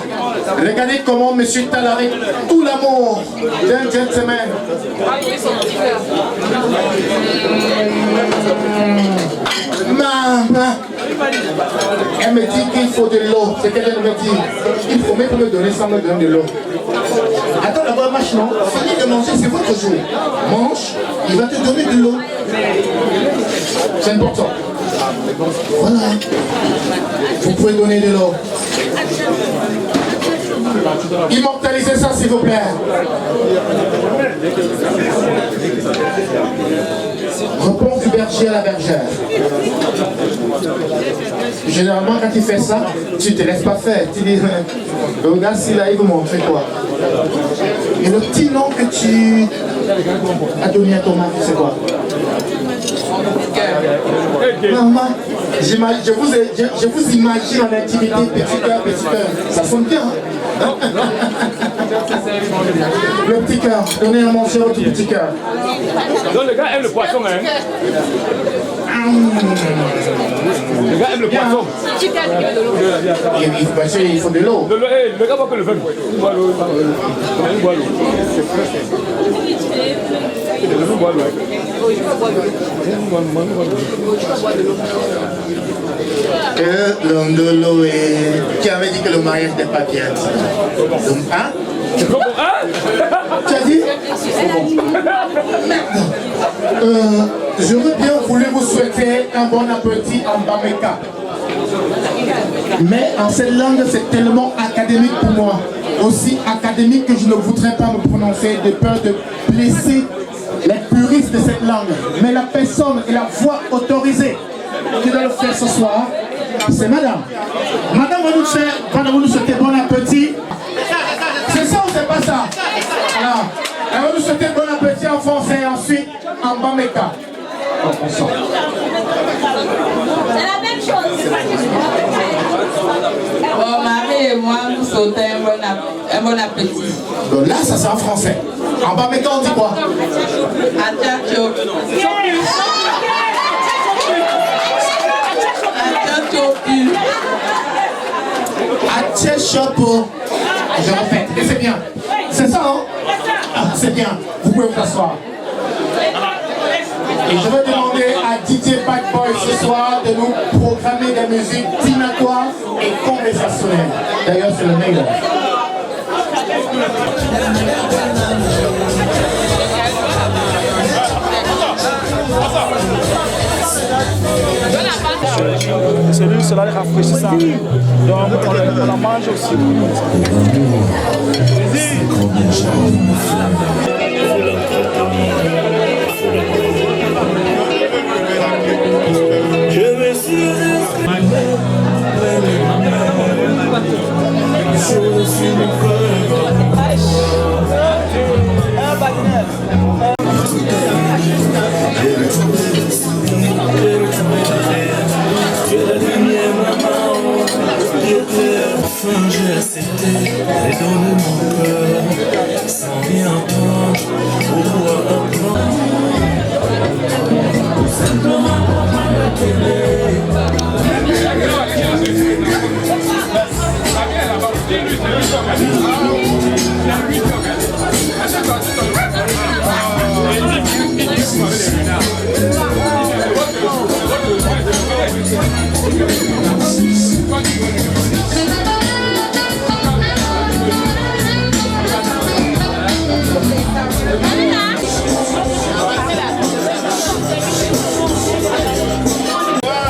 Regardez comment M. Tal avec tout l'amour d'un gentleman. Maman, elle me dit qu'il faut de l'eau. C'est qu'elle me dit. Il faut même me donner sans me donner de l'eau. Attends d'abord, marche, non? Fini de manger, c'est votre jour. Mange, il va te donner de l'eau. C'est important. Voilà. Vous pouvez donner de l'eau. Immortalisez ça, s'il vous plaît. Réponse du berger à la bergère. Généralement, quand tu fais ça, tu ne te laisses pas faire. Tu dis, regarde s'il a, il vous montrer quoi. Et le petit nom que tu as donné à ton mari, c'est quoi? Maman, je vous imagine en intimité, petit cœur. Ça sonne bien. Hein? Le petit cœur, donnez à manger au petit cœur. Donc le gars aime le poisson, hein? Le gars aime le poisson. Il faut de l'eau. Le gars voit que le vin. Il boit l'eau. Il boit l'eau. Que l'ondolo est... Qui avait dit que le mariage n'est pas bien dit. Hein? Tu as dit? J'aurais bien voulu vous souhaiter un bon appétit en Bameka. Mais en cette langue, c'est tellement académique pour moi. Aussi académique que je ne voudrais pas me prononcer de peur de blesser les puristes de cette langue. Mais la personne et la voix autorisée qui doit le faire ce soir, c'est Madame. Madame va nous souhaiter bon appétit. C'est ça ou c'est pas ça? Alors, elle va nous souhaiter bon appétit en français et ensuite en Bameka. C'est la même chose. Mon mari et moi, nous souhaitons un bon appétit. Donc là, ça c'est en français. En Bameka, on dit quoi? Atchachopo. Je répète, et c'est bien. C'est ça, hein? Ah, c'est bien. Vous pouvez vous asseoir. Et je vais demander à DJ Bad Boy ce soir de nous programmer des musiques dînatoires et conversationnelles. D'ailleurs, c'est le meilleur. Cela est rafraîchissant. Donc on la mange aussi. Je me suis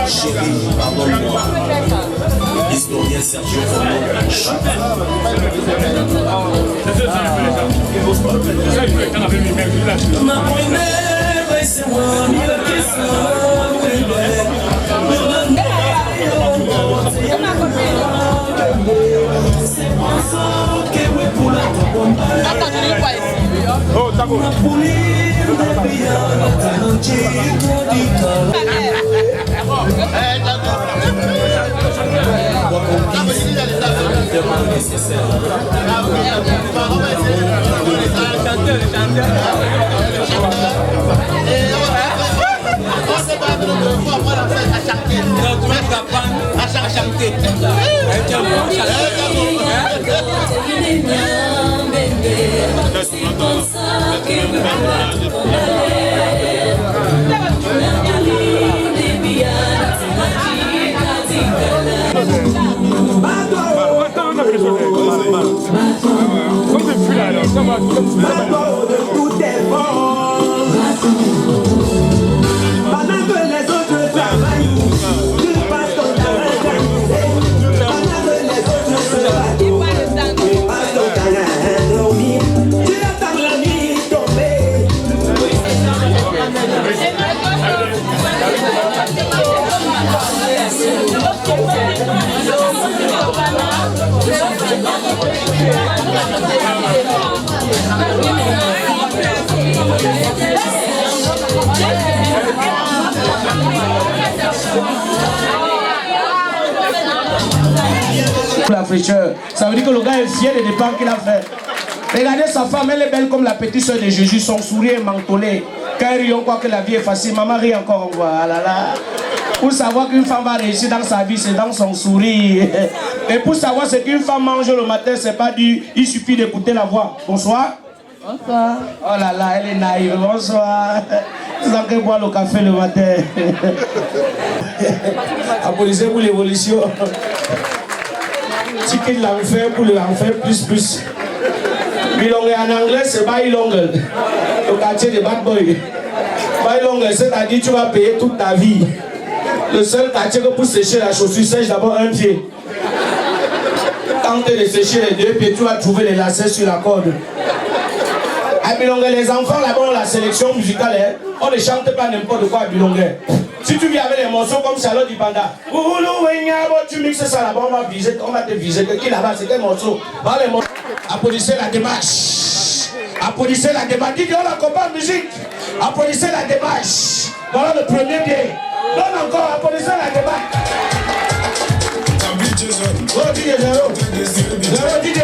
Chérie, pardonne-moi. Historien Sergio Oh, t'as quoi? Pendant que les autres travaillent, tu passes ton temps à organiser. Pendant que les autres se battent, tu passes ton temps à dormir. Tu attends la nuit tomber. La fraîcheur, ça veut dire que le gars est fier des dépenses qu'il a fait. Regardez sa femme, elle est belle comme la petite soeur de Jésus, son sourire est mentolé. Quand elle rit, on croit que la vie est facile. Maman rit encore, on voit. Ah là là. Pour savoir qu'une femme va réussir dans sa vie, c'est dans son sourire. Et pour savoir ce qu'une femme mange le matin, c'est pas du. Il suffit d'écouter la voix. Bonsoir. Bonsoir. Oh là là, elle est naïve. Bonsoir. Vous en boire le café le matin. Applaudissez-vous l'évolution. Si qu'il l'a fait pour l'enfer plus. Bilongue en anglais, c'est Bailongue. Le quartier de Bad Boy. Bailongue, c'est-à-dire tu vas payer toute ta vie. Le seul quartier que pour sécher la chaussure, sèche d'abord un pied. Quand tu es de sécher les deux pieds, tu vas trouver les lacets sur la corde. À Bilongue, les enfants là-bas ont la sélection musicale. Hein? On ne chante pas n'importe quoi à Bilongue. Si tu viens avec les morceaux comme Charlotte Dipanda, tu mixes ça là-bas, on va te viser. Qui là-bas, c'est quel morceau? Applaudissez la démarche. Applaudissez la démarche. Dites on l'accompagne musique. Applaudissez la démarche. Voilà le premier pied. Donne encore, applaudissez la démarche. Oh, DJ Zero. Zero DJ.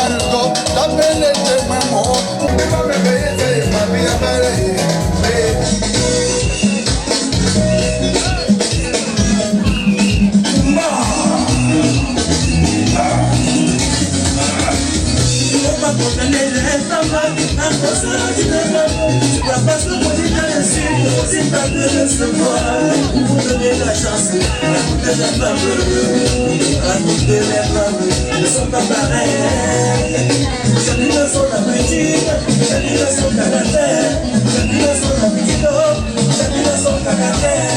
algo, la pele de mamón. Me va a beber, mami, a beber. C'est pas de recevoir, vous donnez la chance à toutes les femmes, à toutes les femmes ne sont pas pareilles. Chacune son appétit, chacune son caractère, chacune son appétit, chacune son caractère.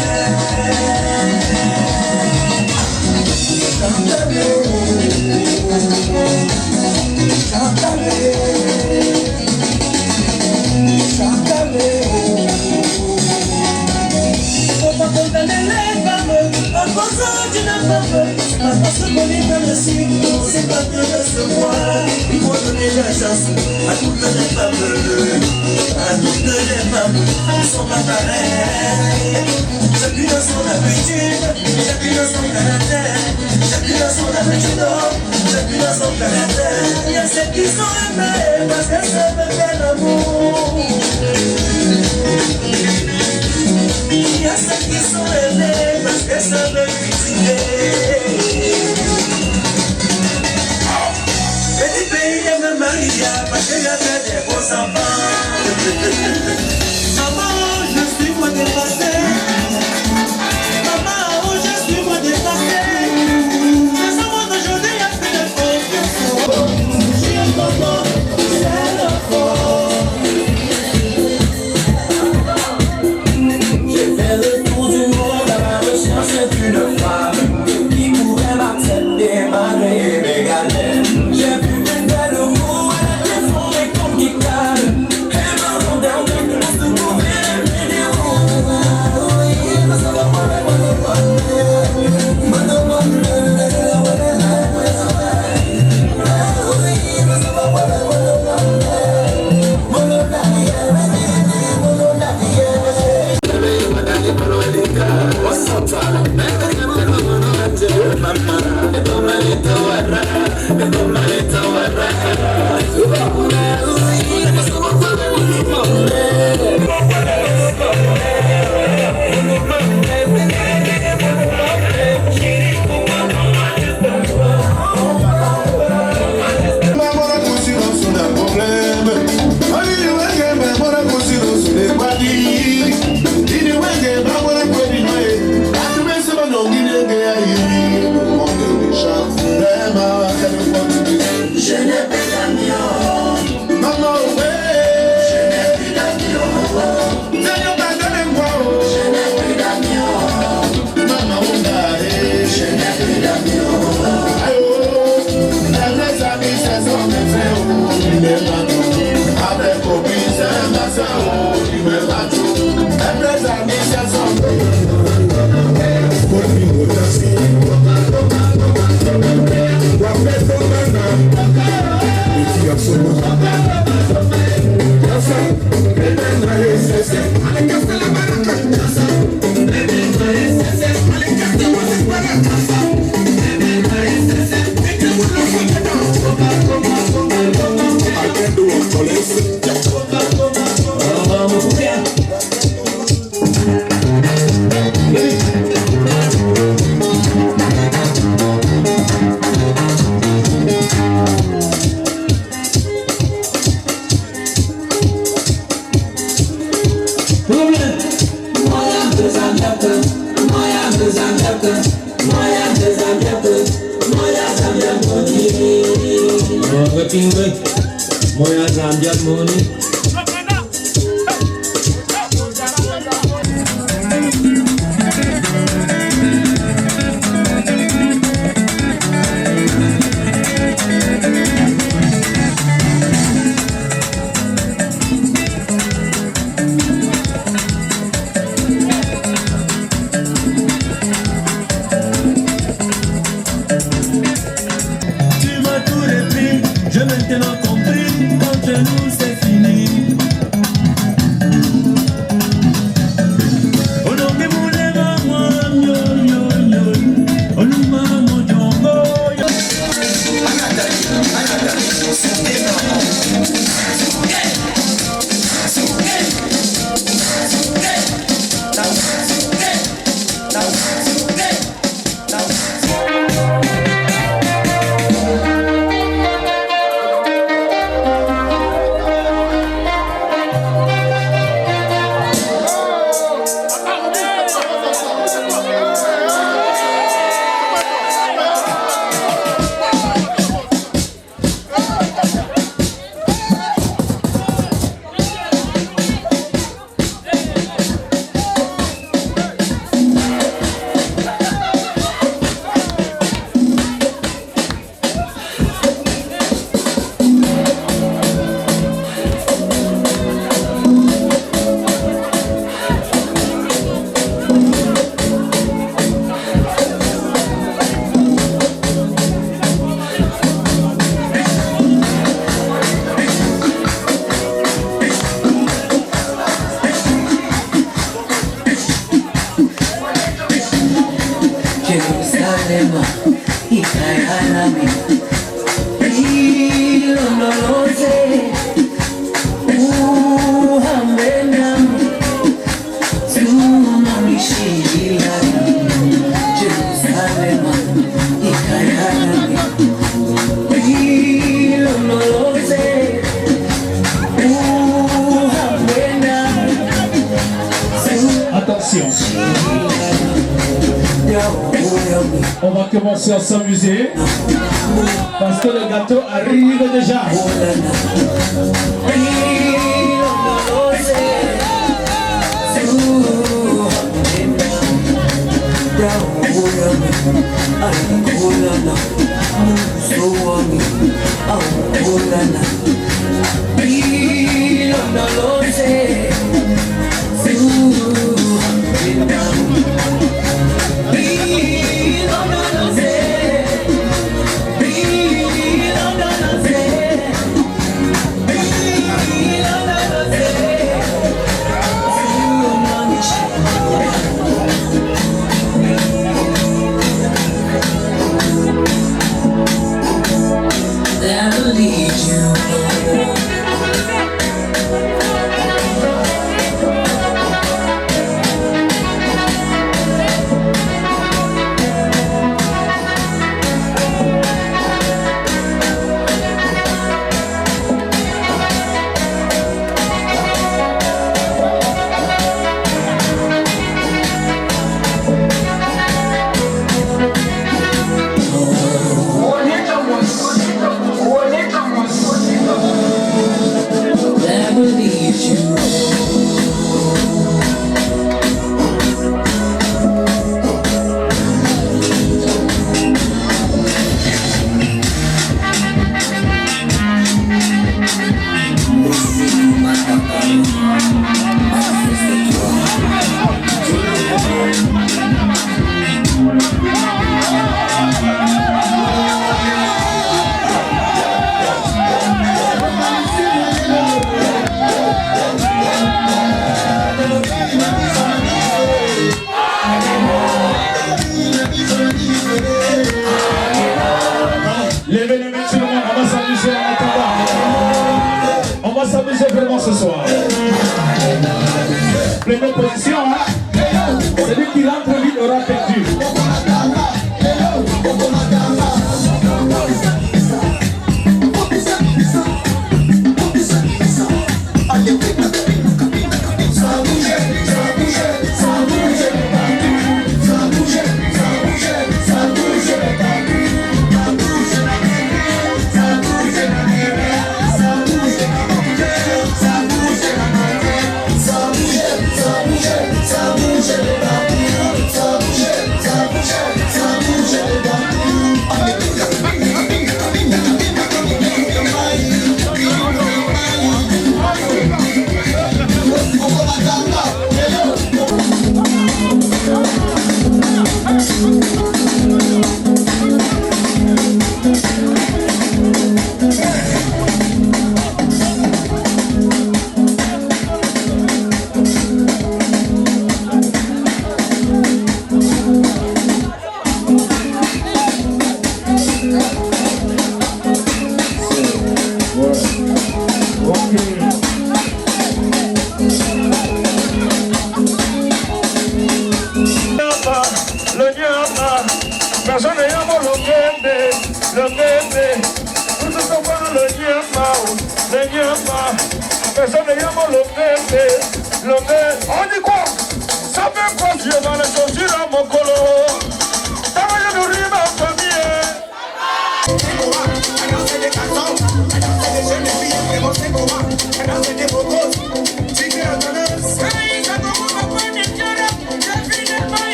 Faut pas condamner les femmes en causant d'une femme. Parce qu'on est dans le cycle, c'est pas de recevoir. Il faut donner la chance à toutes les femmes. À toutes les femmes qui sont pas pareilles. Chacune a son habitude, chacune a son caractère. Chacune a son habitude, chacune a son caractère. Il y a celles qui sont aimées parce qu'elles savent faire l'amour. Il y a celles qui sont aimées parce qu'elles savent cultiver. Petit pays de Maria parce qu'elle a fait des beaux enfants. Maman, je suis moi dépassé. Maman, je suis moi dépassé. Ce monde d'aujourd'hui a fait de confiance. Je suis un maman, c'est le fort. J'ai fait le tour du monde à la recherche d'une femme qui pourrait m'accepter malgré mes galères. J'ai vu une belle roue, elle était fondée comme qui calme. Elle m'a demandé en quelque chose de trouver les vidéos. Tu m'as tout repris, j'ai maintenant compris, entre nous c'est fini. On va commencer à s'amuser parce que le gâteau arrive déjà. Ce soir. Première position, hein? Celui qui rentre vite aura perdu. On dit quoi? Ça fait quoi Dieu dans les chaussures à mon colo? Ça va y nourrir ma famille.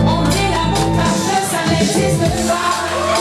On dit l'amour parfait, ça n'existe pas.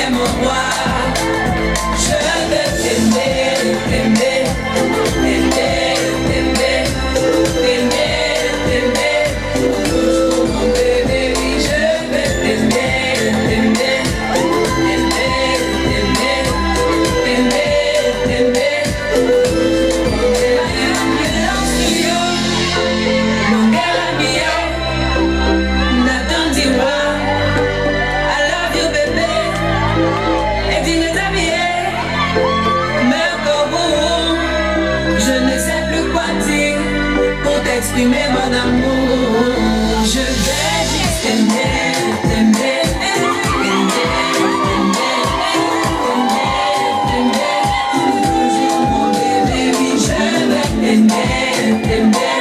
est mon roi. Je veux t'aimer, t'aimer, t'aimer, t'aimer, t'aimer, t'aimer. Toujours mon bébé, oui, je veux t'aimer, t'aimer, t'aimer, t'aimer, t'aimer, t'aimer. Exprimer mon amour, je vais juste t'aimer, t'aimer, t'aimer, toujours mon bébé, oui, je vais t'aimer, t'aimer,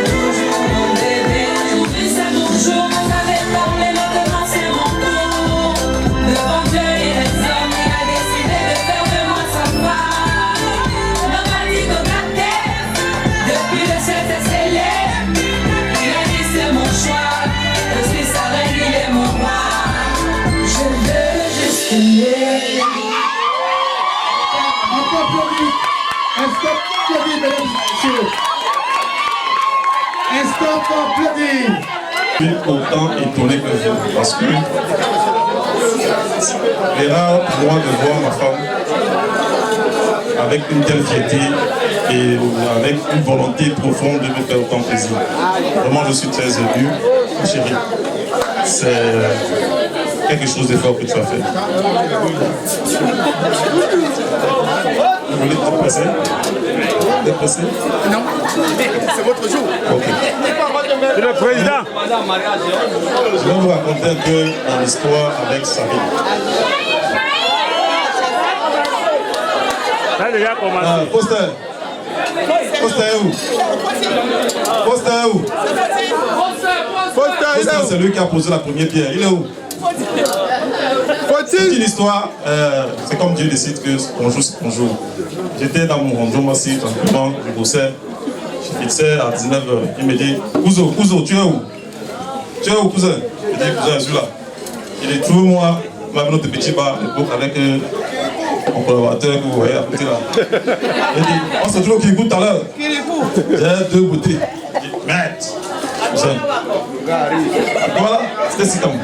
toujours mon bébé. Aujourd'hui c'est mon jour, vous avez parlé, maintenant c'est mon tour. Devant Dieu et les hommes, il a décidé de faire de moi sa femme. Depuis le ciel s'est scellé, il a dit c'est mon choix. Je suis sa reine, il est mon roi. Je veux juste aimer. Encore applaudis. Est-ce qu'on peut applaudir, mesdames et messieurs? Est-ce qu'on peut applaudir? Je suis autant étonné que vous, parce que les rares moi de voir ma femme avec une telle fierté et avec une volonté profonde de me faire autant plaisir. Vraiment, je suis très ému, ma chérie. C'est quelque chose de fort que tu as fait. Vous voulez être pressé? Vous êtes pressé? Non, c'est votre jour. Ok. C'est le président. Je vais vous raconter un peu mon histoire avec Sabine. Poster. Poster est où? Poster est où? Poster, c'est lui qui a posé la première pierre. Il est où? C'est une histoire, c'est comme Dieu décide que on joue ce qu'on joue. J'étais dans mon rondement aussi, tranquillement, je bossais. Je fixais à 19h. Il me dit, Cousin, tu es où? Tu es où, cousin? Je dis, cousin, je suis là. Il dit, trouve-moi, notre petit bar à l'époque avec mon collaborateur que vous voyez à côté là. Il dit, on se trouve qui goûte tout à l'heure. J'ai 2 bouteilles. Il dit, merde. Cousin. Voilà, c'était si comme.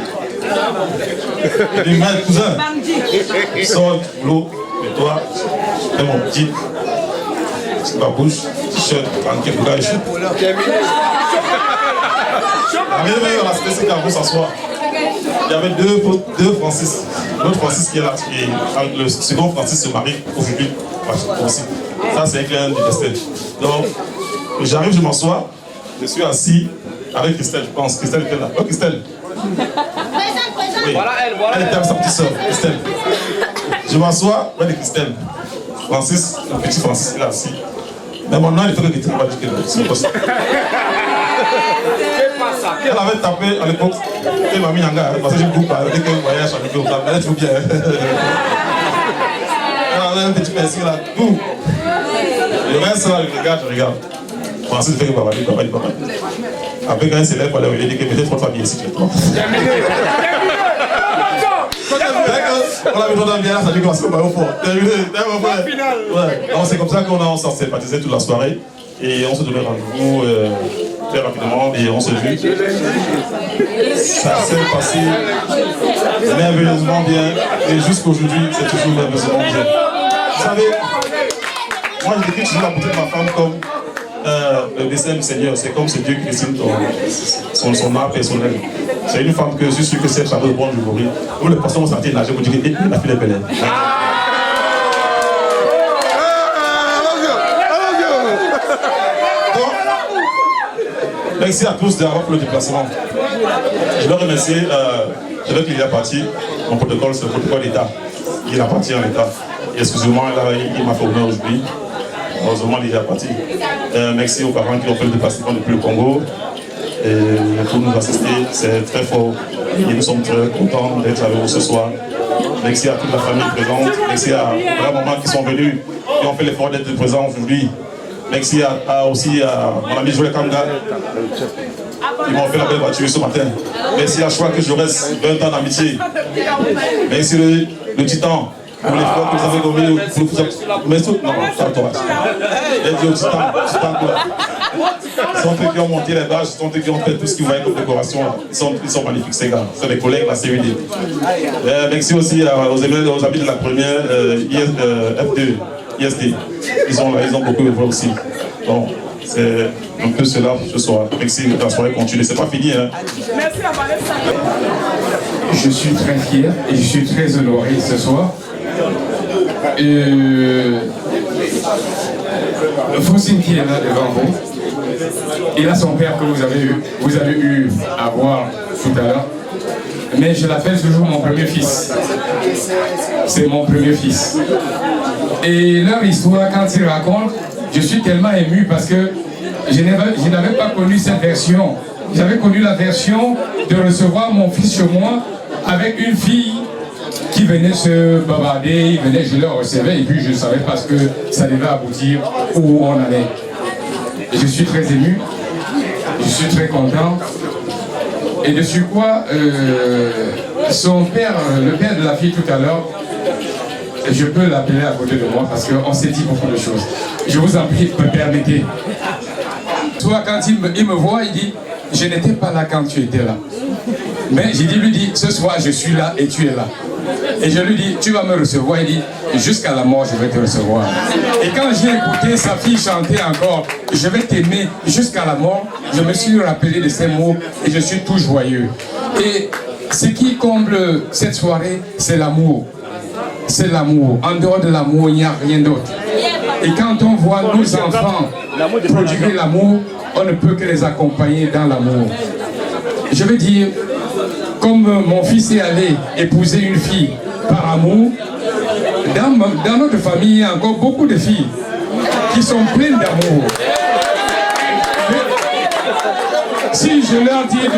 Il dit, merde, cousin. Sors du boulot, mets-toi, fais mon petit. Ma bouche, t-shirt, tranquille, bouga et chou. Arrivé à la spéciale pour s'asseoir. Il y avait deux Francis. L'autre Francis qui est là, le second Francis se marie aujourd'hui aussi. Ça, c'est un client du destin. Donc, j'arrive, je m'assois, je suis assis avec Christelle, je pense. Christelle était là. Oh, Christelle. Oui. Elle était avec sa petite soeur, Christelle. Je m'assois avec Christelle. Francis, le petit Francis, il est assis. Mais mon nom, il faut que Christelle va dire que c'est possible. Elle avait tapé à l'époque, elle m'a mis en garde, parce que j'ai beaucoup parlé, dès qu'elle voyait la chambre, elle joue bien. Elle avait un petit pinceau là, boum. Le reste là, je regarde. Francis fait que papa dit. Après quand il s'élève, il a dit que peut-être votre famille ici. On a besoin d'un bien, ça dit qu'on va se faire au fond. C'est comme ça qu'on s'en sympathisé toute la soirée. Et on se donnait rendez-vous très rapidement et on s'est vu. Ça s'est passé merveilleusement bien et jusqu'aujourd'hui c'est toujours merveilleusement bien. Vous savez, moi je décris toujours la beauté de ma femme comme le destin du Seigneur. C'est comme ce Dieu qui dessine son art personnel. C'est une femme que je suis sûr que c'est le château de bon du Bourri. Vous les personnes vont sentir nager, vous dites que la fille est belle. Merci à tous d'avoir fait le déplacement. Je veux remercier, je veux qu'il y a parti, mon protocole, c'est le protocole d'État. Il a parti en État. Excusez-moi, il m'a fait honneur aujourd'hui. Heureusement, il est parti. Merci aux parents qui ont fait le déplacement depuis le Congo. Et pour nous assister, c'est très fort. Et nous sommes très contents d'être avec vous ce soir. Merci à toute la famille présente. Merci à les mamans qui sont venus, qui ont fait l'effort d'être présents aujourd'hui. Merci aussi à mon ami Joël Kanga. Ils m'ont fait la belle voiture ce matin. Merci à choix que je reste 20 ans d'amitié. Merci le titan. Pour les frères que vous avez commis, mais non, pas toi. Les dieux au titan quoi. Ce sont eux qui ont monté les bâches, ce sont eux qui ont fait tout ce qu'ils voyaient comme décoration. Ils sont magnifiques ces gars. Ce sont des collègues de la CUD. Merci aussi aux amis de la première F2, ISD. Ils ont beaucoup œuvré aussi. Bon, c'est un peu cela ce soir. Merci, la soirée continue. C'est pas fini, hein. Merci à Vanessa. Je suis très fier et je suis très honoré ce soir. Faucine qui est là devant vous, il a son père que vous avez eu à voir tout à l'heure, mais je l'appelle toujours mon premier fils. C'est mon premier fils. Et leur histoire, quand ils racontent, je suis tellement ému parce que je n'avais pas connu cette version. J'avais connu la version de recevoir mon fils chez moi avec une fille qui venait se bavarder, je le recevais et puis je ne savais pas ce que ça devait aboutir, où on allait. Et je suis très ému, je suis très content. Et de quoi son père, le père de la fille tout à l'heure, je peux l'appeler à côté de moi parce qu'on s'est dit beaucoup de choses. Je vous en prie, me permettez. Soit quand il me voit, il dit, je n'étais pas là quand tu étais là. Mais lui dit, ce soir je suis là et tu es là. Et je lui dis, tu vas me recevoir. Il dit, jusqu'à la mort, je vais te recevoir. Et quand j'ai écouté sa fille chanter encore, je vais t'aimer jusqu'à la mort, je me suis rappelé de ces mots et je suis tout joyeux. Et ce qui comble cette soirée, c'est l'amour. C'est l'amour. En dehors de l'amour, il n'y a rien d'autre. Et quand on voit nos enfants prodiguer l'amour, on ne peut que les accompagner dans l'amour. Je veux dire, comme mon fils est allé épouser une fille par amour, dans notre famille, il y a encore beaucoup de filles qui sont pleines d'amour. Si je leur dis,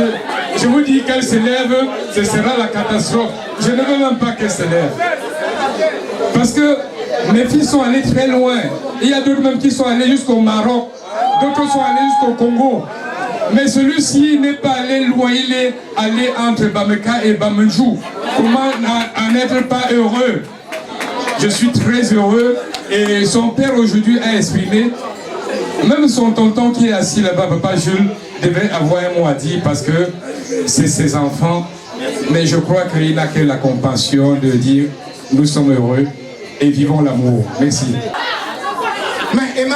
je vous dis qu'elles se lèvent, ce sera la catastrophe. Je ne veux même pas qu'elles se lèvent. Parce que mes filles sont allées très loin. Il y a d'autres même qui sont allés jusqu'au Maroc, d'autres sont allés jusqu'au Congo. Mais celui-ci n'est pas allé loin, il est allé entre Bameka et Bamendjou. Comment en être pas heureux? Je suis très heureux et son père aujourd'hui a exprimé, même son tonton qui est assis là-bas, Papa Jules, devait avoir un mot à dire parce que c'est ses enfants. Mais je crois qu'il n'a que la compassion de dire nous sommes heureux et vivons l'amour. Merci. Mais Emma,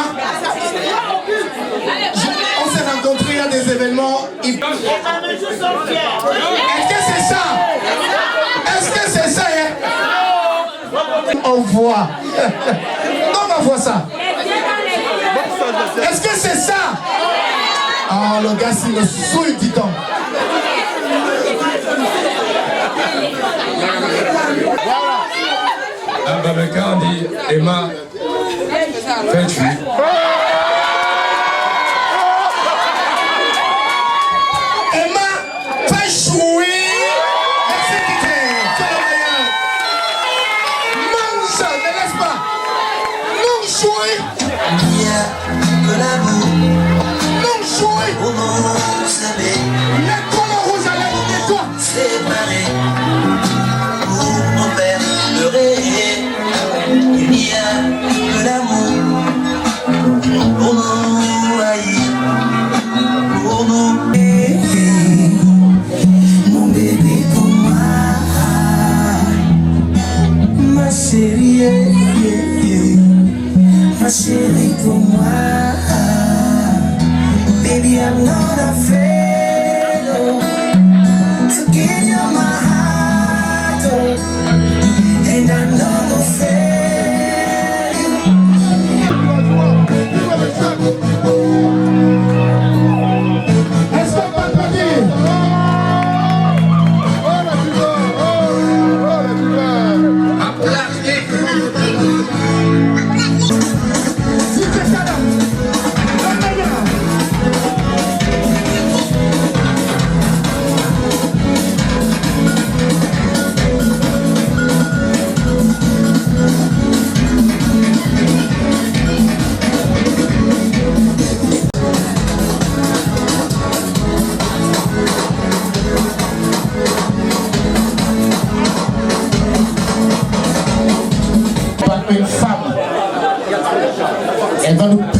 on s'est rencontrés à des événements. Est-ce que c'est ça? Est-ce que c'est ça? On voit. On voit ça. Est-ce que c'est ça? Oh, le gars, c'est le souille du temps. À Bameka, on dit Emma 28. Emma, fais chouer. Merci, Tité. Tu es le meilleur. Mange, ne laisse pas. Non, chouer. Il y a que l'amour. Non, chouer. Pour nous savez. Les colons rouges à l'amour de toi. Séparés. Pour nos pères pleurer. Il y a que l'amour. Pour nous haïr. Pour nous.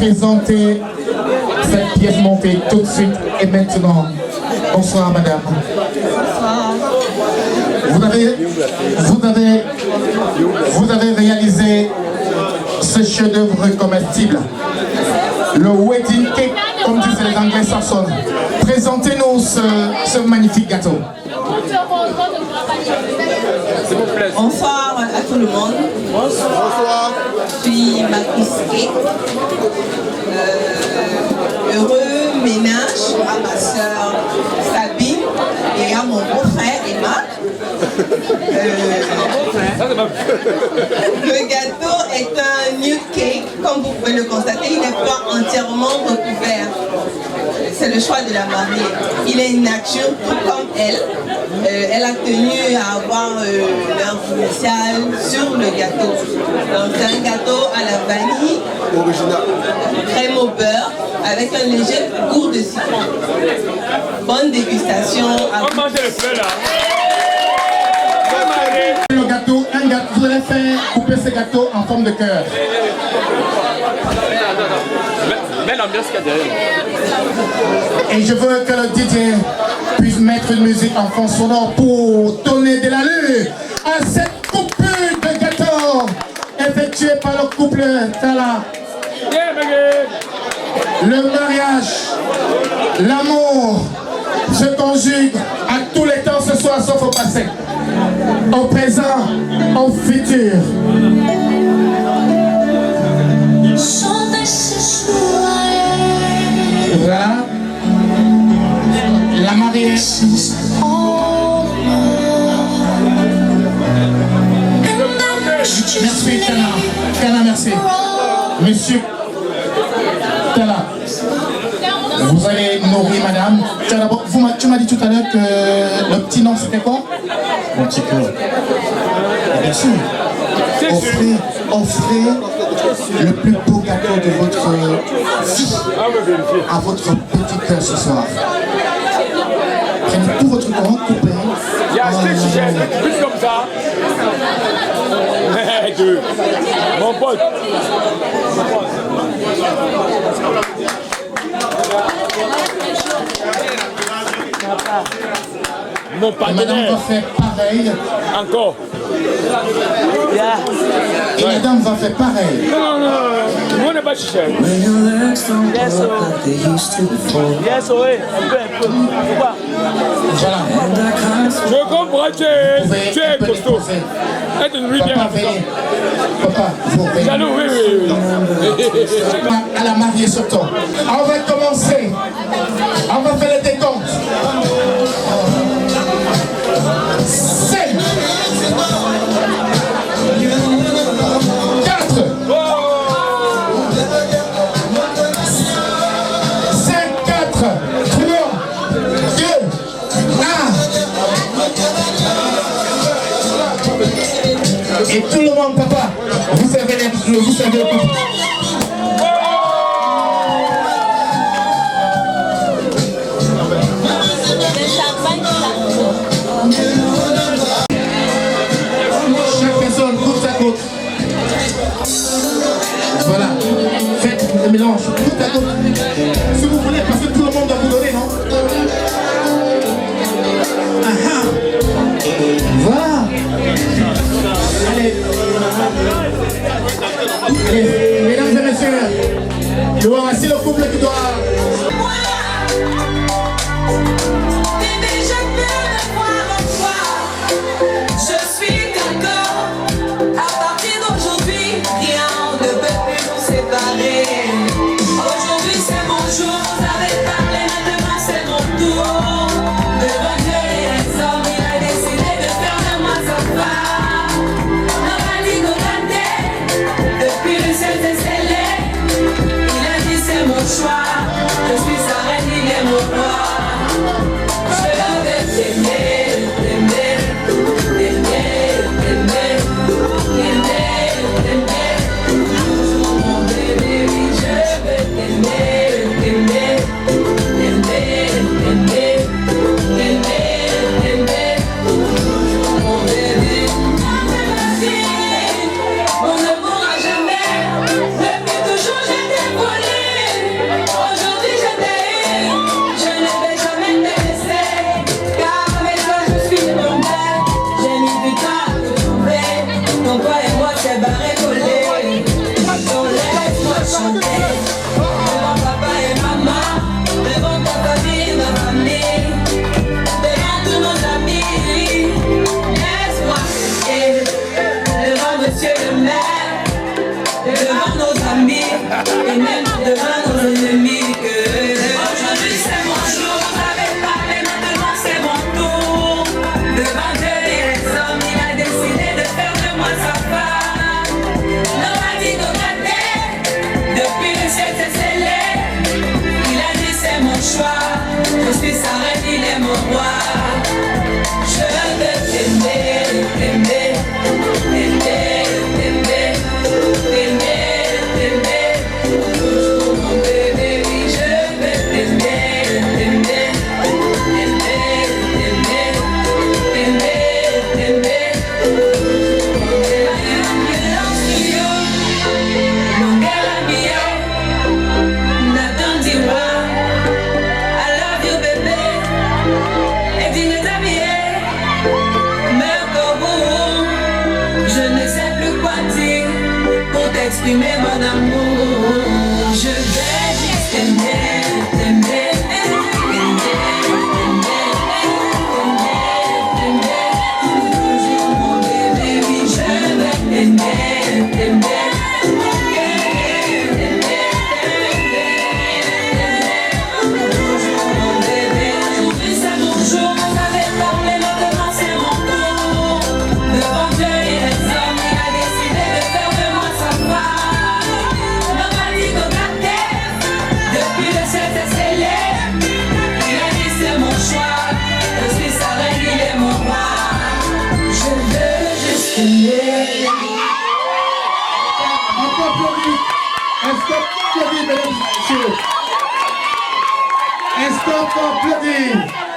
présenter cette pièce montée tout de suite et maintenant. Bonsoir madame. Vous avez réalisé ce chef-d'œuvre comestible. Le wedding cake, comme disent les Anglais saxons. Présentez-nous ce magnifique gâteau. Bonsoir à tout le monde. Bonsoir. Je suis Matrice Cake. Heureux ménage à ma soeur Sabine et à mon beau-frère Emma. Le gâteau est un nude cake, comme vous pouvez le constater, il n'est pas entièrement recouvert. C'est le choix de la mariée. Il est nature, tout comme elle. Elle a tenu à avoir leur initiale sur le gâteau. Donc c'est un gâteau à la vanille, crème au beurre, avec un léger goût de citron. Bonne dégustation. On mange le feu là. Le gâteau, vous allez faire couper ce gâteau en forme de cœur. Mets l'ambiance qu'il y a derrière. Et je veux que le DJ puisse mettre une musique en fond sonore pour donner de l'allure à cette coupure de gâteau effectuée par le couple Tala. Le mariage, l'amour se conjugue à tous les temps ce soir sauf au passé, au présent, au futur. Voilà. La mariée. Merci Tala. Tala, merci. Monsieur Tala, vous allez nourrir madame. Tu m'as dit tout à l'heure que le petit nom c'était quoi? Mon petit cœur. Bien sûr. Offrez le plus beau gâteau de votre vie à votre petit cœur ce soir. Prenez tout votre corps, coupez. Il y a un stick, plus comme ça. Mon pote. Mon partenaire. Madame va faire pareil. Encore. Et madame va faire pareil. Non, on n'est pas chiché. Yes, oui, un peu. Pourquoi? Voilà. Je comprends, tu es costaud. Être une rivière. Papa, vous venez. Jaloux, oui. À la mariée surtout. On va commencer. On va faire les décomptes. 5 4 5 4 3 2 1. Et tout le monde, papa, vous savez le coup. Chaque personne côte à côte. Voilà. Faites le mélange côte à côte. Si vous voulez, parce que tout le monde doit vous donner, non? Voilà. Allez. Mesdames et messieurs, voici le couple qui doit... Aujourd'hui, c'est mon exprimer mon amour. Je vais juste t'aimer, t'aimer, toujours mon bébé, oui, je vais t'aimer, t'aimer. Est-ce qu'on peut applaudir?